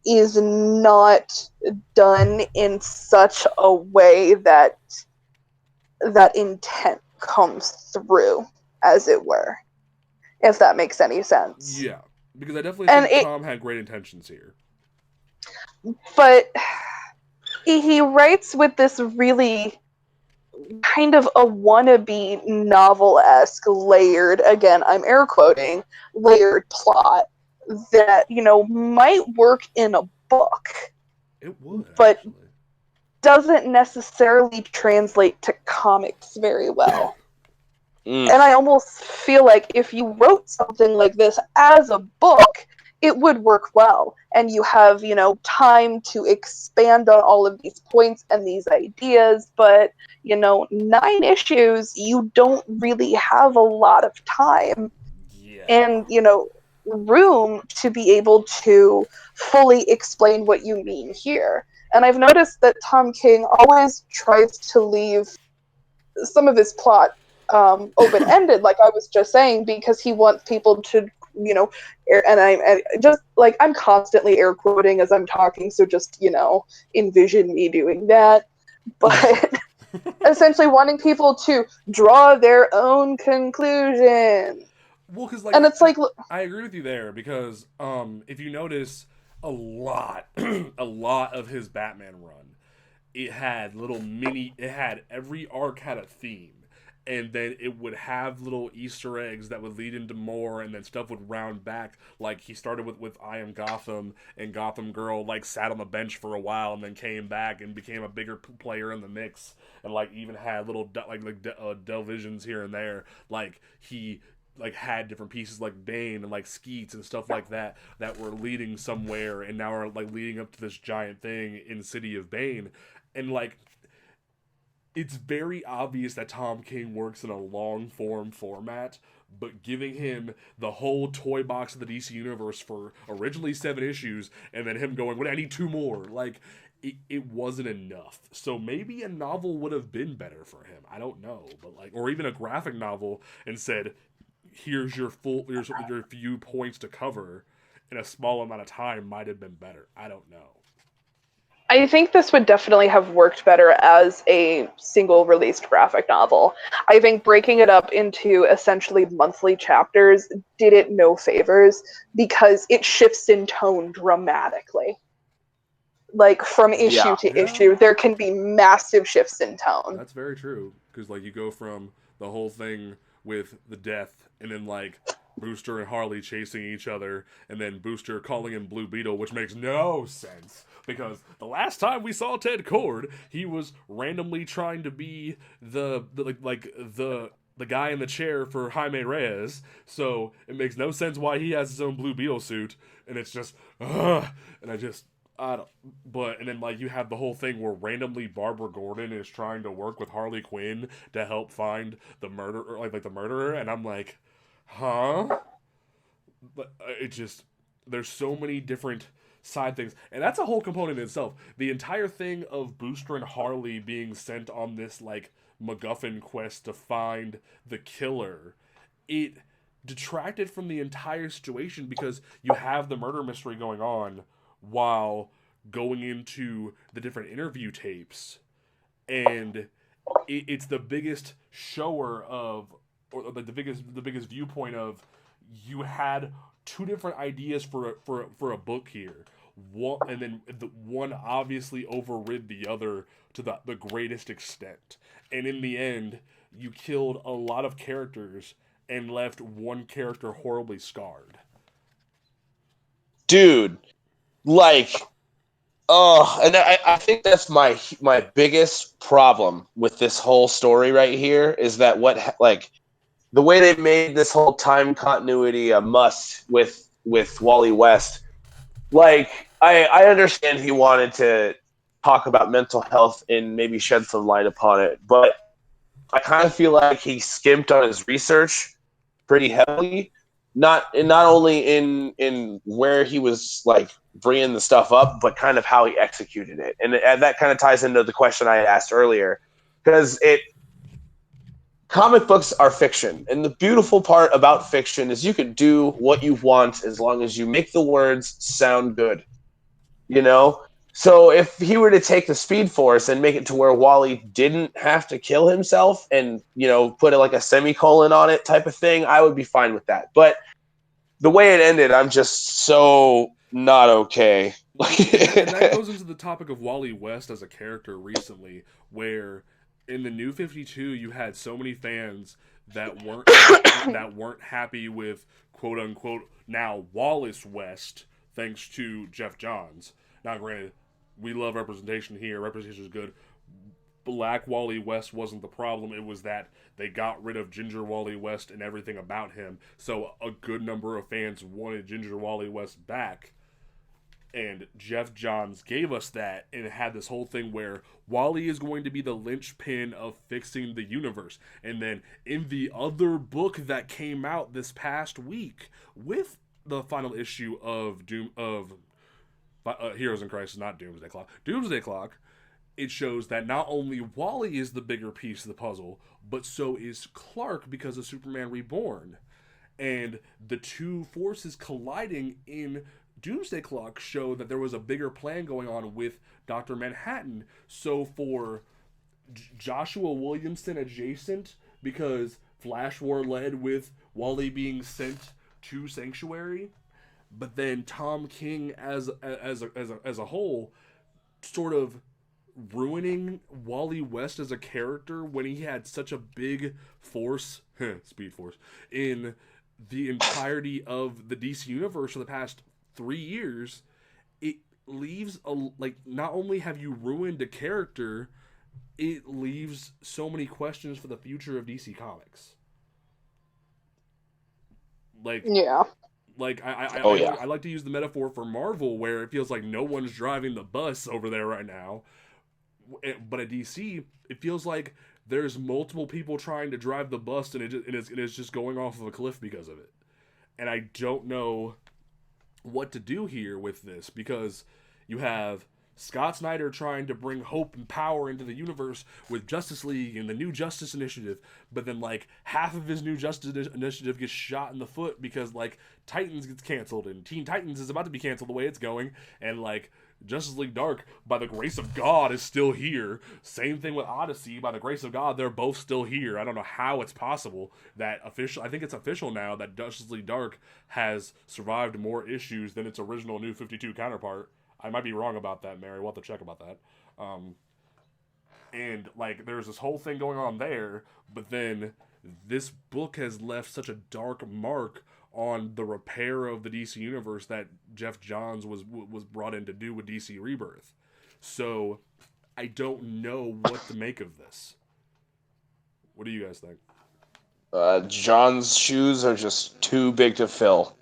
is not done in such a way that that intent comes through, as it were, if that makes any sense. Yeah, because I definitely And think Tom had great intentions here. But he writes with this really kind of a wannabe novel-esque layered, again, I'm air quoting, layered plot that, might work in a book. It would, but actually. Doesn't necessarily translate to comics very well. Mm. And I almost feel like if you wrote something like this as a book, it would work well. And you have, time to expand on all of these points and these ideas. But, 9 issues, you don't really have a lot of time. Yeah. And, room to be able to fully explain what you mean here. And I've noticed that Tom King always tries to leave some of his plot open-ended, like I was just saying, because he wants people to, I'm constantly air quoting as I'm talking, so just, envision me doing that. But essentially wanting people to draw their own conclusion. Well, because And it's like, I agree with you there because if you notice a lot, a lot of his Batman run, it had every arc had a theme, and then it would have little Easter eggs that would lead into more, and then stuff would round back. Like he started with I Am Gotham, and Gotham Girl like sat on the bench for a while, and then came back and became a bigger player in the mix, and like even had little Delvisions here and there. Like he had different pieces like Bane and like Skeets and stuff like that were leading somewhere, and now are like leading up to this giant thing in City of Bane, and like it's very obvious that Tom King works in a long form format, but giving him the whole toy box of the DC universe for originally 7 issues, and then him going, "What? I need 2 more." Like it wasn't enough. So maybe a novel would have been better for him. I don't know, but or even a graphic novel and said, here's your few points to cover in a small amount of time might have been better. I don't know. I think this would definitely have worked better as a single released graphic novel. I think breaking it up into essentially monthly chapters did it no favors because it shifts in tone dramatically. Like from issue to issue, there can be massive shifts in tone. That's very true because you go from the whole thing with the death, and then Booster and Harley chasing each other, and then Booster calling him Blue Beetle, which makes no sense because the last time we saw Ted Kord, he was randomly trying to be the guy in the chair for Jaime Reyes, so it makes no sense why he has his own Blue Beetle suit, and it's just, and then you have the whole thing where randomly Barbara Gordon is trying to work with Harley Quinn to help find the murderer, the murderer, and I'm like, huh? But it just, there's so many different side things, and that's a whole component in itself. The entire thing of Booster and Harley being sent on this MacGuffin quest to find the killer, it detracted from the entire situation because you have the murder mystery going on while going into the different interview tapes, and it's the biggest shower of, or the biggest viewpoint of, you had 2 different ideas for a book here, and then the one obviously overrid the other to the greatest extent, and in the end you killed a lot of characters and left one character horribly scarred. Dude, and I think that's my biggest problem with this whole story right here is that the way they made this whole time continuity a must with Wally West. I understand he wanted talk about mental health and maybe shed some light upon it. But I kind of feel like he skimped on his research pretty heavily. Not only in where he was like bringing the stuff up, but kind of how he executed it, and that kind of ties into the question I asked earlier, because comic books are fiction, and the beautiful part about fiction is you can do what you want as long as you make the words sound good. You know, so if he were to take the Speed Force and make it to where Wally didn't have to kill himself and, put like a semicolon on it type of thing, I would be fine with that. But the way it ended, I'm just so not okay. And that goes into the topic of Wally West as a character recently, where in the New 52 you had so many fans that weren't happy with quote unquote now Wallace West, thanks to Jeff Johns. Now, granted, we love representation here. Representation is good. Black Wally West wasn't the problem. It was that they got rid of Ginger Wally West and everything about him. So a good number of fans wanted Ginger Wally West back. And Jeff Johns gave us that, and it had this whole thing where Wally is going to be the linchpin of fixing the universe. And then in the other book that came out this past week with the final issue of Heroes in Crisis, not Doomsday Clock. Doomsday Clock, it shows that not only Wally is the bigger piece of the puzzle, but so is Clark because of Superman Reborn. And the two forces colliding in Doomsday Clock show that there was a bigger plan going on with Dr. Manhattan. So for Joshua Williamson adjacent, because Flash War led with Wally being sent to Sanctuary, but then Tom King as a whole sort of ruining Wally West as a character when he had such a big force, Speed Force, in the entirety of the DC universe for the past 3 years. It leaves not only have you ruined a character, it leaves so many questions for the future of DC Comics. Yeah. I like to use the metaphor for Marvel, where it feels like no one's driving the bus over there right now. But at DC, it feels like there's multiple people trying to drive the bus, and it's just going off of a cliff because of it. And I don't know what to do here with this, because you have Scott Snyder trying to bring hope and power into the universe with Justice League and the New Justice Initiative, but then half of his New Justice Initiative gets shot in the foot because Titans gets canceled, and Teen Titans is about to be canceled the way it's going, and Justice League Dark, by the grace of God, is still here. Same thing with Odyssey, by the grace of God, they're both still here. I don't know how it's possible that I think it's official now that Justice League Dark has survived more issues than its original New 52 counterpart. I might be wrong about that, Mary. We'll have to check about that. And there's this whole thing going on there, but then this book has left such a dark mark on the repair of the DC universe that Jeff Johns was brought in to do with DC Rebirth. So I don't know what to make of this. What do you guys think? John's shoes are just too big to fill.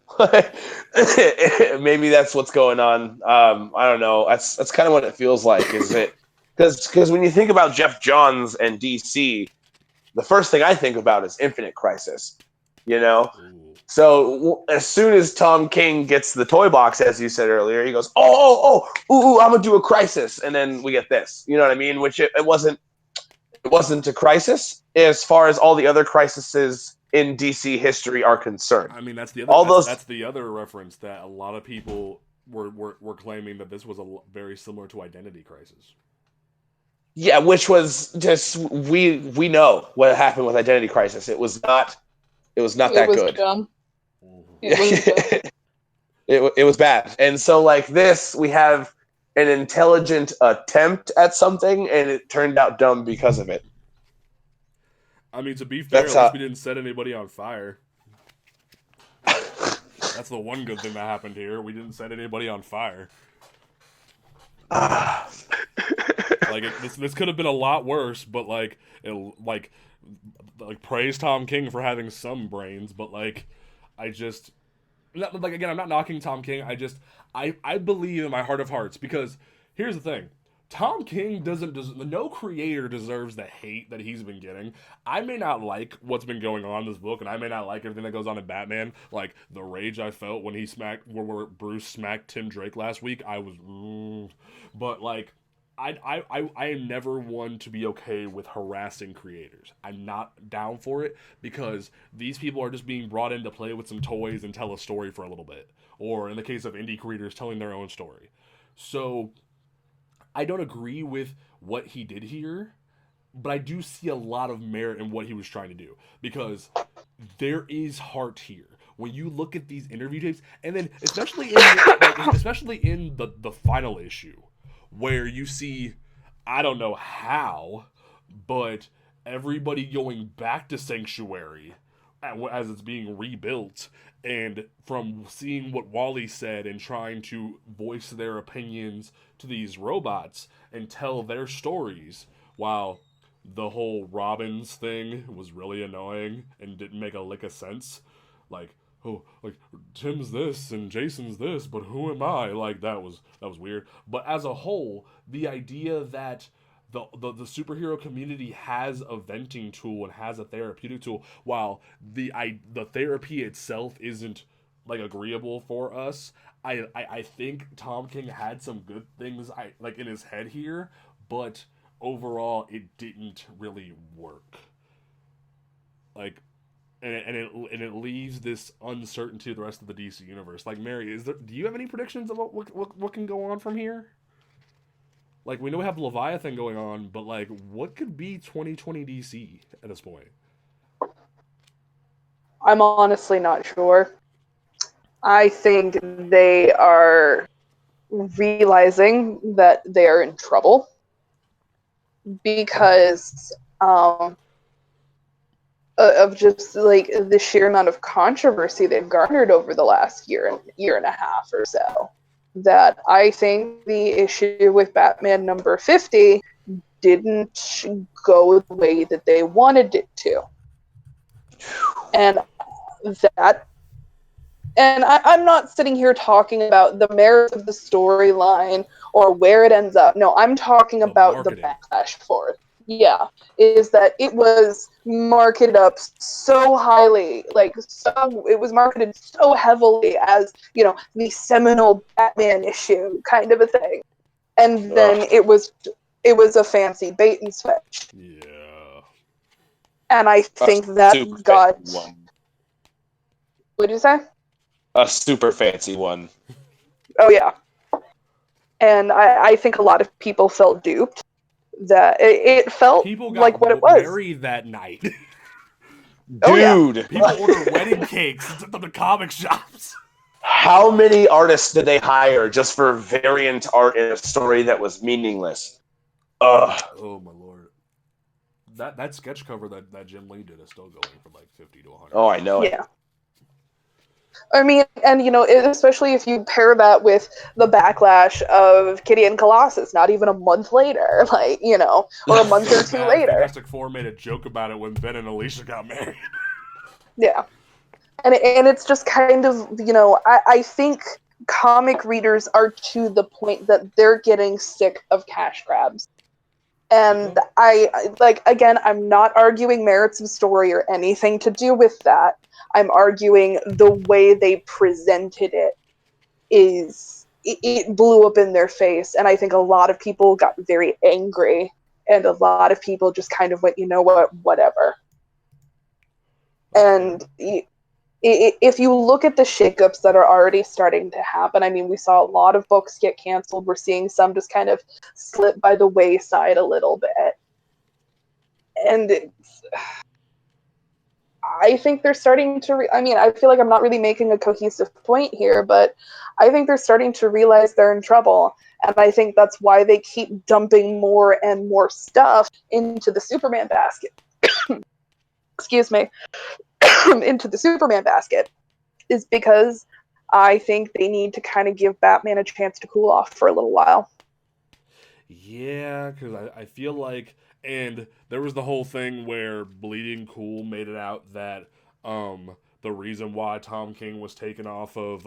Maybe that's what's going on. I don't know. That's kind of what it feels like. Is it because when you think about Jeff Johns and DC, the first thing I think about is Infinite Crisis. Ooh. So as soon as Tom King gets the toy box, as you said earlier, he goes, ooh, I'm gonna do a Crisis, and then we get this. You know what I mean? Which it wasn't a crisis as far as all the other crises in DC history are concerned. I mean, that's the other that's the other reference that a lot of people were claiming that this was very similar to Identity Crisis. Yeah, which was just we know what happened with Identity Crisis. It was not that good. Dumb. It was dumb. It was bad. And so this, we have an intelligent attempt at something, and it turned out dumb because of it. I mean, to be fair, at least we didn't set anybody on fire. That's the one good thing that happened here. We didn't set anybody on fire. This could have been a lot worse, but praise Tom King for having some brains, but I just again, I'm not knocking Tom King. I believe in my heart of hearts, because here's the thing. Tom King no creator deserves the hate that he's been getting. I may not like what's been going on in this book, and I may not like everything that goes on in Batman. Like the rage I felt when where Bruce smacked Tim Drake last week, I was, but like, I am never one to be okay with harassing creators. I'm not down for it because these people are just being brought in to play with some toys and tell a story for a little bit, or in the case of indie creators, telling their own story. So I don't agree with what he did here, but I do see a lot of merit in what he was trying to do because there is heart here. When you look at these interview tapes, and then especially in the final issue, where you see, I don't know how, but everybody going back to Sanctuary as it's being rebuilt, and from seeing what Wally said and trying to voice their opinions to these robots and tell their stories, while the whole Robbins thing was really annoying and didn't make a lick of sense. Like, oh, like Tim's this and Jason's this, but who am I? Like that was weird. But as a whole, the idea that the superhero community has a venting tool and has a therapeutic tool, while the therapy itself isn't like agreeable for us. I think Tom King had some good things in his head here, but overall it didn't really work. Like, and it leaves this uncertainty to the rest of the DC universe. Like, Mary, do you have any predictions about what can go on from here? Like, we know we have Leviathan going on, but like, what could be 2020 DC at this point? I'm honestly not sure. I think they are realizing that they are in trouble because of just like the sheer amount of controversy they've garnered over the last year and a half or so. That I think the issue with Batman number 50 didn't go the way that they wanted it to. And I'm not sitting here talking about the merits of the storyline or where it ends up. No, I'm talking about the backlash for it. Yeah, is that it was marketed up so highly, it was marketed so heavily as, the seminal Batman issue kind of a thing. And then it was a fancy bait and switch. Yeah. And I think that got... What'd you say? A super fancy one. Oh, yeah. And I think a lot of people felt duped. That it felt people got like what it was. Married that night. Dude. Oh, yeah. People order wedding cakes and took them to comic shops. How many artists did they hire just for variant art in a story that was meaningless? Ugh. Oh, my Lord. That sketch cover that Jim Lee did is still going for like 50 to 100. Oh, I know it. Yeah. I mean, and especially if you pair that with the backlash of Kitty and Colossus, not even a month later, or a month or two later. Fantastic Four made a joke about it when Ben and Alicia got married. Yeah. And it's just kind of, I think comic readers are to the point that they're getting sick of cash grabs. And again, I'm not arguing merits of story or anything to do with that. I'm arguing the way they presented it it blew up in their face. And I think a lot of people got very angry. And a lot of people just kind of went, you know what, whatever. And if you look at the shakeups that are already starting to happen, I mean, we saw a lot of books get canceled. We're seeing some just kind of slip by the wayside a little bit. And I think they're starting to... I feel like I'm not really making a cohesive point here, but I think they're starting to realize they're in trouble. And I think that's why they keep dumping more and more stuff into the Superman basket. Excuse me. Into the Superman basket, is because I think they need to kind of give Batman a chance to cool off for a little while. Yeah, because I feel like... And there was the whole thing where Bleeding Cool made it out that the reason why Tom King was taken off of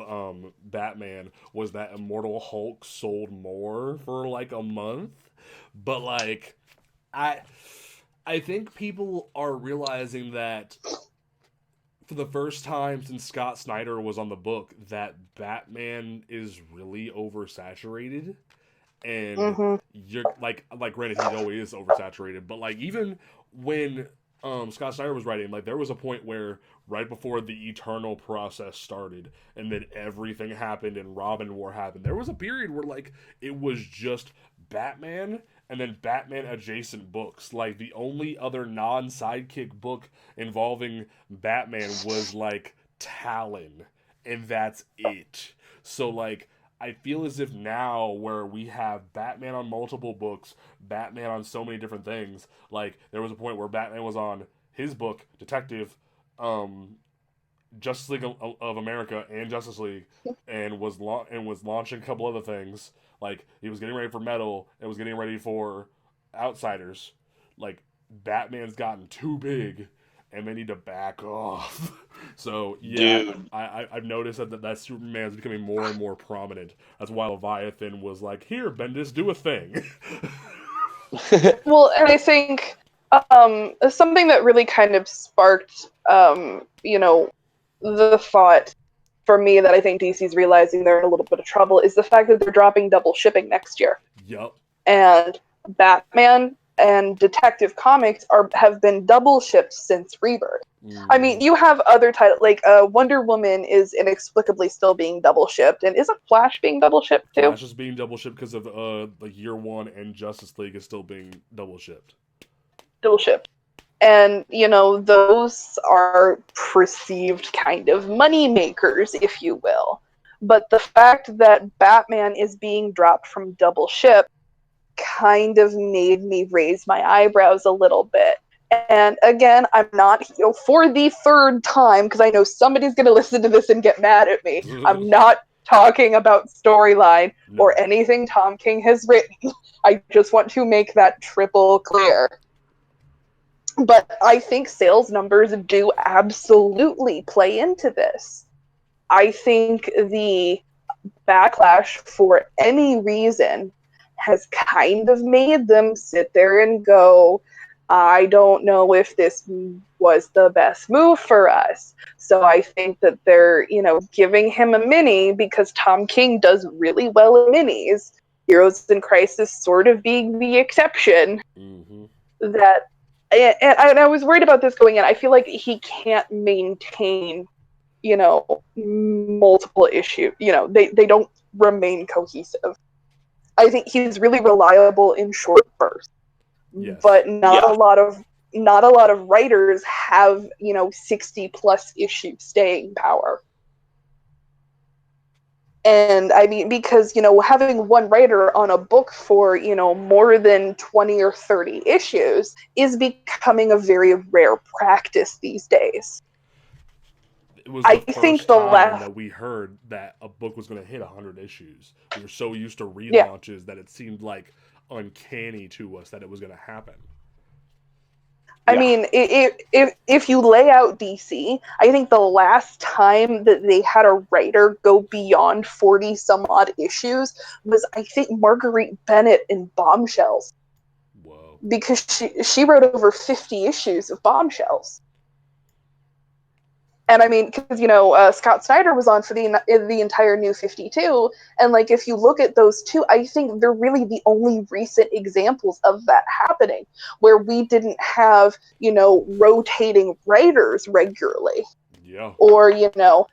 Batman was that Immortal Hulk sold more for like a month. But like, I I think people are realizing that for the first time since Scott Snyder was on the book, that Batman is really oversaturated, and Hmm. you're like granted he always is oversaturated, but like even when Scott Snyder was writing, like there was a point where right before the Eternal process started, and then everything happened and Robin War happened, there was a period where like it was just Batman and then Batman adjacent books. Like the only other non sidekick book involving Batman was like Talon, and that's it. So like I feel as if now where we have Batman on multiple books, Batman on so many different things, like there was a point where Batman was on his book, Detective, um, Justice League of America and Justice League, and was launching a couple other things. Like he was getting ready for Metal and was getting ready for Outsiders. Like Batman's gotten too big, and they need to back off. So yeah, Dude. I've noticed that Superman's becoming more and more prominent. That's why Leviathan was like, "Here, Bendis, do a thing." Well, and I think something that really kind of sparked, the thought for me that I think DC's realizing they're in a little bit of trouble is the fact that they're dropping double shipping next year. Yup. And Batman and Detective Comics have been double shipped since Rebirth. I mean, Mm. you have other titles like Wonder Woman is inexplicably still being double shipped, and isn't Flash being double shipped too? Flash is being double shipped because of like Year One, and Justice League is still being double shipped. Double shipped. And, those are perceived kind of money makers, if you will. But the fact that Batman is being dropped from double ship kind of made me raise my eyebrows a little bit. And again, I'm not, for the third time, because I know somebody's going to listen to this and get mad at me, I'm not talking about storyline or No. anything Tom King has written. I just want to make that triple clear. But I think sales numbers do absolutely play into this. I think the backlash for any reason has kind of made them sit there and go, I don't know if this was the best move for us. So I think that they're, giving him a mini because Tom King does really well in minis. Heroes in Crisis sort of being the exception. Mm-hmm. That and I was worried about this going in. I feel like he can't maintain, multiple issues. They don't remain cohesive. I think he's really reliable in short bursts, Yes. but not a lot of writers have 60+ issue staying power. And I mean, because having one writer on a book for more than 20 or 30 issues is becoming a very rare practice these days. It was I the think first the time last that we heard that a book was going to hit 100 issues. We were so used to yeah relaunches that it seemed like uncanny to us that it was going to happen. I Yeah. mean, if you lay out DC, I think the last time that they had a writer go beyond 40 some odd issues was, I think, Marguerite Bennett in Bombshells, Whoa. because she wrote over 50 issues of Bombshells. And I mean, because Scott Snyder was on for the entire New 52, and like if you look at those two, I think they're really the only recent examples of that happening, where we didn't have rotating writers regularly, Yeah. or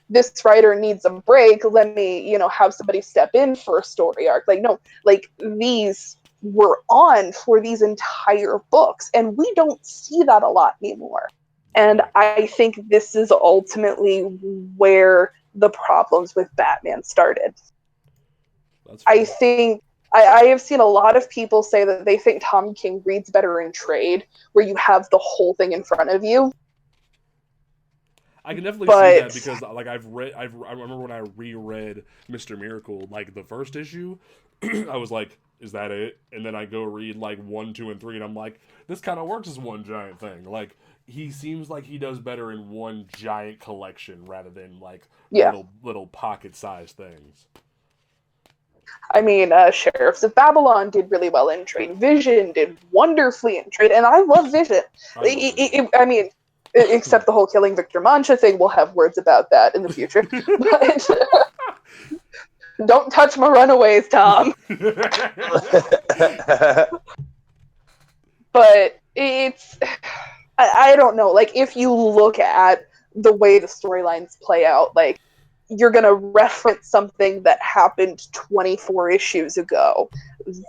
this writer needs a break, let me have somebody step in for a story arc. Like no, like these were on for these entire books, and we don't see that a lot anymore. And Yeah. I think this is ultimately where the problems with Batman started. That's I fair. think I have seen a lot of people say that they think Tom King reads better in trade, where you have the whole thing in front of you. I can definitely see that But because like I remember when I reread Mr. Miracle, like the first issue, I was like, is that it? And then I go read like 1, 2, and 3, and I'm like, this kind of works as one giant thing. Like, he seems like he does better in one giant collection rather than like little pocket-sized things. I mean, Sheriffs of Babylon did really well in trade. Vision did wonderfully in trade, and I love Vision. I mean, except the whole killing Victor Mancha thing, we'll have words about that in the future. But don't touch my runaways, Tom. But it's, I don't know, like, if you look at the way the storylines play out, like, you're going to reference something that happened 24 issues ago.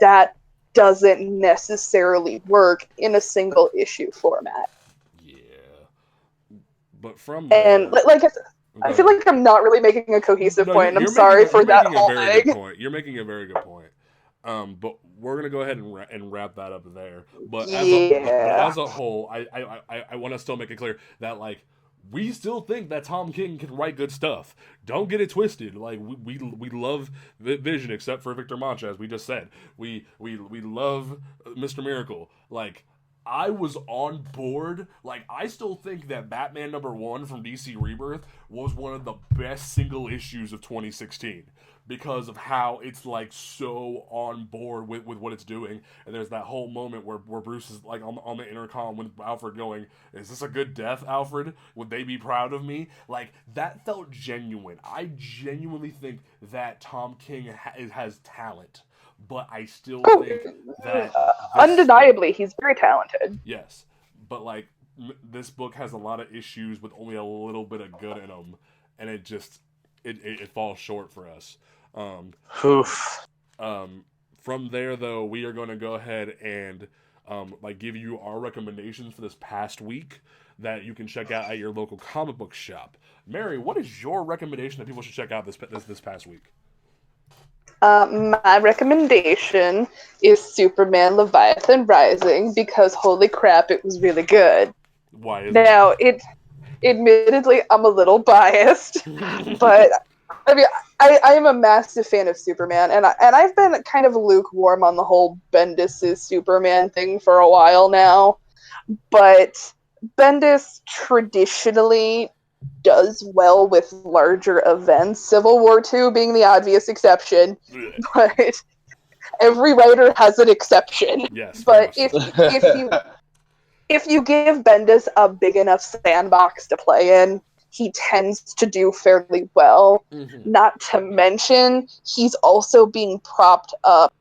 That doesn't necessarily work in a single issue format. Yeah. But from there... And, like I feel like I'm not really making a cohesive point. I'm sorry for that whole thing. You're making a very good point. But we're going to go ahead and wrap that up there. But as a whole, I want to still make it clear that, like, we still think that Tom King can write good stuff. Don't get it twisted. Like, we love Vision, except for Victor Mancha, as we just said. We love Mr. Miracle. Like, I was on board. Like, I still think that Batman #1 from DC Rebirth was one of the best single issues of 2016 because of how it's, like, so on board with what it's doing. And there's that whole moment where Bruce is, like, on the intercom with Alfred going, is this a good death, Alfred? Would they be proud of me? Like, that felt genuine. I genuinely think that Tom King has talent. But I still think that... undeniably, he's very talented. Yes. But, like, this book has a lot of issues with only a little bit of good in them. And it just... It falls short for us. From there, though, we are going to go ahead and like give you our recommendations for this past week that you can check out at your local comic book shop. Mary, what is your recommendation that people should check out this past week? My recommendation is Superman Leviathan Rising because holy crap, it was really good. Why is now admittedly, I'm a little biased, but I mean, I am a massive fan of Superman, and I've been kind of lukewarm on the whole Bendis' Superman thing for a while now. But Bendis traditionally does well with larger events, Civil War II being the obvious exception, but every writer has an exception. Yes, but if you give Bendis a big enough sandbox to play in, he tends to do fairly well. Mm-hmm. Not to mention, he's also being propped up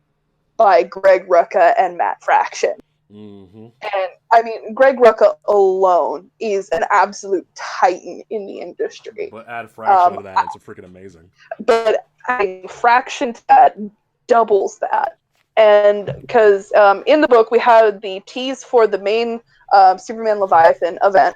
by Greg Rucka and Matt Fraction. Mm-hmm. And, I mean, Greg Rucka alone is an absolute titan in the industry. But add Fraction to that, it's freaking amazing. But adding Fraction to that doubles that. And because in the book, we had the tease for the main Superman Leviathan event.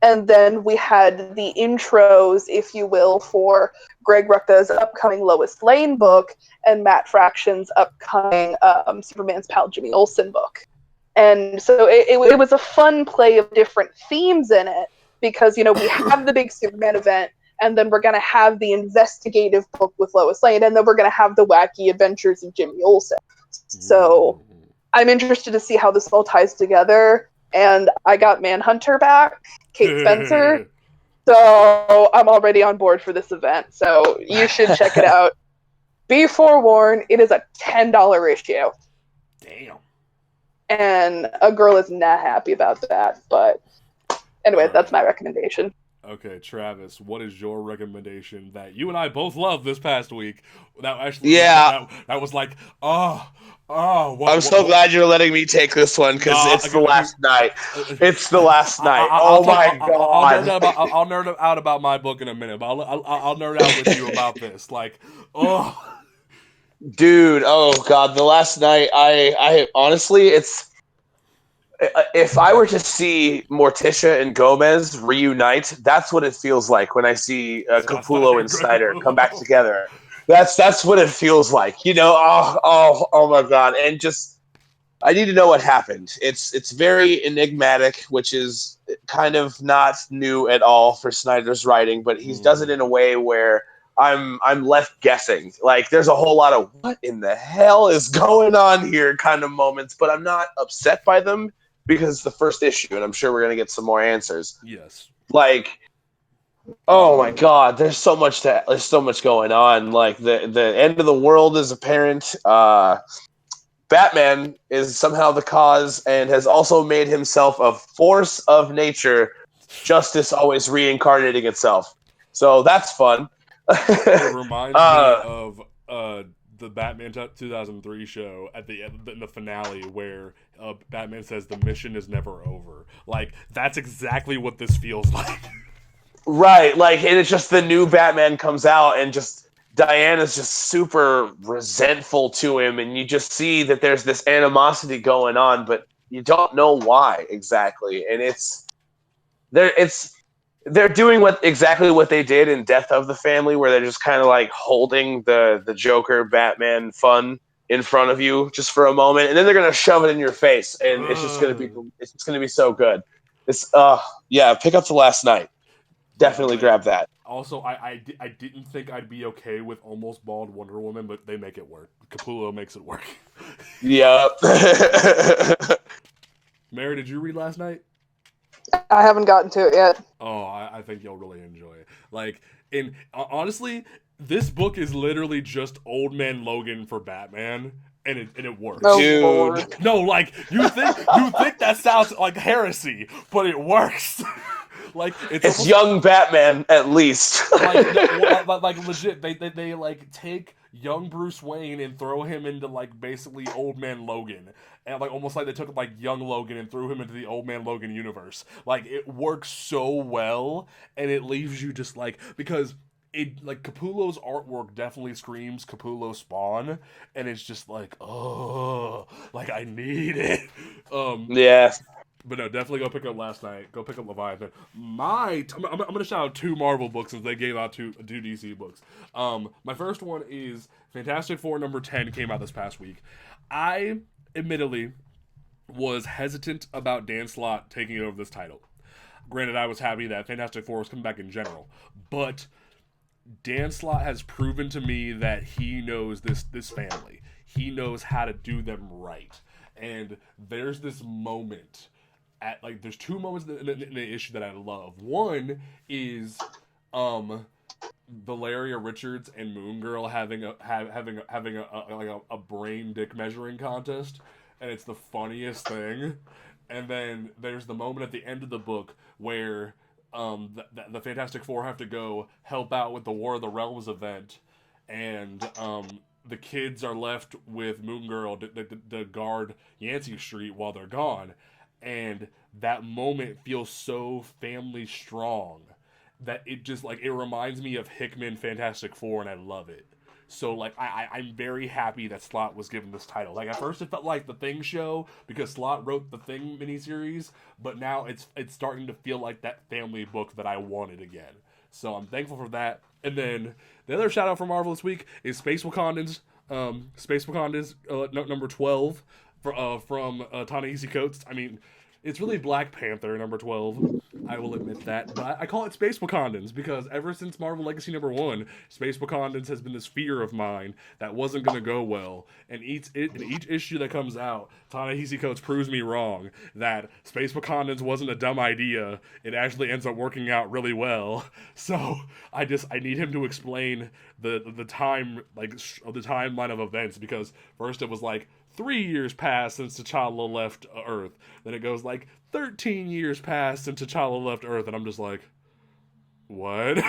And then we had the intros, if you will, for Greg Rucka's upcoming Lois Lane book and Matt Fraction's upcoming Superman's pal Jimmy Olsen book. And so it was a fun play of different themes in it because, you know, we have the big Superman event, and then we're going to have the investigative book with Lois Lane, and then we're going to have the wacky adventures of Jimmy Olsen. So I'm interested to see how this all ties together. And I got Manhunter back, Kate Spencer. So I'm already on board for this event. So you should check it out. Be forewarned, it is a $10 issue. Damn. And a girl is not happy about that. But anyway, that's my recommendation. Okay, Travis, what is your recommendation that you and I both loved this past week? That actually, that was like, I'm so glad you're letting me take this one because it's the last night. It's the last night. Oh my god! I'll nerd out about my book in a minute, but I'll nerd out with you about this. Like, dude, oh god, the last night. I honestly, it's. If I were to see Morticia and Gomez reunite, that's what it feels like when I see Capullo and Snyder come back together. That's what it feels like, you know. Oh my god! And just, I need to know what happened. It's very enigmatic, which is kind of not new at all for Snyder's writing, but he does it in a way where I'm left guessing. Like there's a whole lot of what in the hell is going on here kind of moments, but I'm not upset by them because it's the first issue, and I'm sure we're gonna get some more answers. Yes. Like, oh my god, there's so much going on. Like the end of the world is apparent. Batman is somehow the cause and has also made himself a force of nature, justice always reincarnating itself. So that's fun. It reminds me of the Batman 2003 show at the end, in the finale, where Batman says the mission is never over. Like, that's exactly what this feels like. Right, like, and it's just the new Batman comes out and just Diana's just super resentful to him, and you just see that there's this animosity going on, but you don't know why exactly. And they're doing exactly what they did in Death of the Family, where they're just kind of like holding the Joker Batman fun in front of you just for a moment, and then they're gonna shove it in your face, and it's just gonna be so good. It's yeah, pick up the last night. Definitely grab that. Also, I didn't think I'd be okay with almost bald Wonder Woman, but they make it work. Capullo makes it work. Yep. Mary, did you read last night? I haven't gotten to it yet. Oh, I think you'll really enjoy it. Like, honestly, this book is literally just Old Man Logan for Batman, and it works. Oh, Dude. Lord. No, like you think that sounds like heresy, but it works. Like it's young Batman at least. like legit, they like take young Bruce Wayne and throw him into like basically Old Man Logan, and like almost like they took like young Logan and threw him into the Old Man Logan universe. Like it works so well, and it leaves you just like, because it, like, Capullo's artwork definitely screams Capullo Spawn, and it's just like, oh, like I need it. Yeah. But no, definitely go pick up Last Night. Go pick up Leviathan. I'm gonna shout out 2 Marvel books since they gave out two DC books. My first one is Fantastic Four number 10 came out this past week. I admittedly was hesitant about Dan Slott taking over this title. Granted, I was happy that Fantastic Four was coming back in general, but Dan Slott has proven to me that he knows this family. He knows how to do them right. And there's this moment there's 2 moments in the issue that I love. One is Valeria Richards and Moon Girl having a brain dick measuring contest, and it's the funniest thing. And then there's the moment at the end of the book where the Fantastic Four have to go help out with the War of the Realms event, and the kids are left with Moon Girl to guard Yancey Street while they're gone. And that moment feels so family strong that it just, like, it reminds me of Hickman Fantastic Four, and I love it. So, like, I'm very happy that Slott was given this title. Like, at first it felt like the Thing show, because Slott wrote the Thing miniseries, but now it's starting to feel like that family book that I wanted again. So I'm thankful for that. And then the other shout out for Marvel this week is Space Wakandans. Number 12 from Ta-Nehisi Coates. I mean, it's really Black Panther number 12. I will admit that. But I call it Space Wakandans because ever since Marvel Legacy number 1, Space Wakandans has been this fear of mine that wasn't going to go well. And each issue that comes out, Ta-Nehisi Coates proves me wrong that Space Wakandans wasn't a dumb idea. It actually ends up working out really well. So I need him to explain the timeline of events, because first it was like 3 years passed since T'Challa left Earth. Then it goes like 13 years passed since T'Challa left Earth, and I'm just like, what?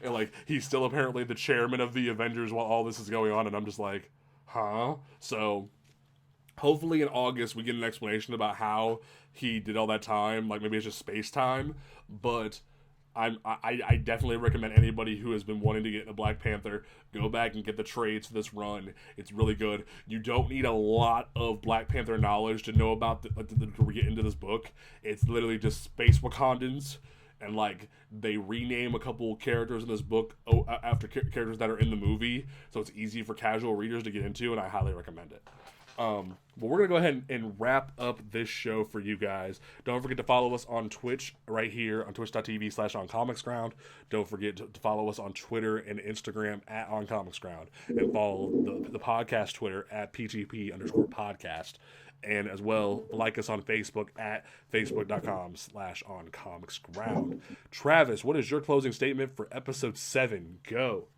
And like, he's still apparently the chairman of the Avengers while all this is going on, and I'm just like, huh? So hopefully in August we get an explanation about how he did all that time. Like, maybe it's just space time, but I definitely recommend anybody who has been wanting to get into Black Panther, go back and get the trades for this run. It's really good. You don't need a lot of Black Panther knowledge to know about to get into this book. It's literally just Space Wakandans, and like they rename a couple characters in this book after characters that are in the movie, so it's easy for casual readers to get into, and I highly recommend it. But we're going to go ahead and wrap up this show for you guys. Don't forget to follow us on Twitch right here on twitch.tv/oncomicsground. Don't forget to follow us on Twitter and Instagram at oncomicsground. And follow the podcast Twitter at PGP_podcast. And as well, like us on Facebook at facebook.com/oncomicsground. Travis, what is your closing statement for episode 7? Go.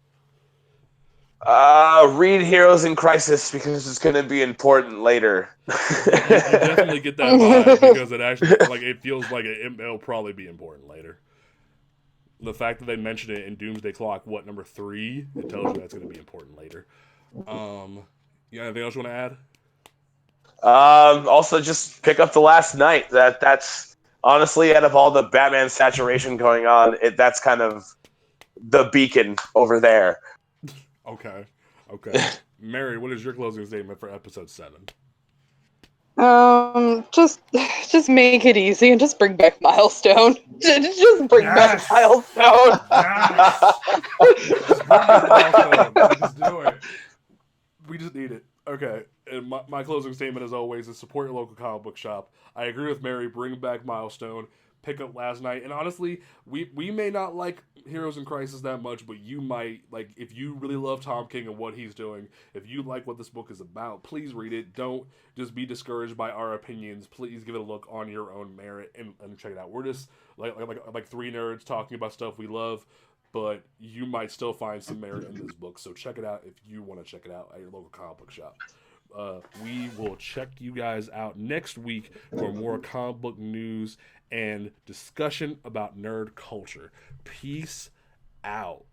Read Heroes in Crisis because it's going to be important later. You definitely get that vibe because it actually, like, it feels like it'll probably be important later. The fact that they mentioned it in Doomsday Clock, number 3, it tells you that's going to be important later. You got anything else you want to add? Also, just pick up The Last Night. That's honestly, out of all the Batman saturation going on, that's kind of the beacon over there. Okay. Mary, what is your closing statement for episode 7? Just make it easy and just bring back Milestone. Just bring back Milestone. Yes! Just bring back Milestone. Just do it. We just need it. Okay. And my closing statement, as always, is support your local comic book shop. I agree with Mary. Bring back Milestone. Pick up Last Night. And honestly, we may not like Heroes in Crisis that much, but you might. Like, if you really love Tom King and what he's doing, if you like what this book is about, please read it. Don't just be discouraged by our opinions. Please give it a look on your own merit and check it out. We're just like 3 nerds talking about stuff we love, but you might still find some merit in this book. So check it out if you want to check it out at your local comic book shop. We will check you guys out next week for more comic book news and discussion about nerd culture. Peace out.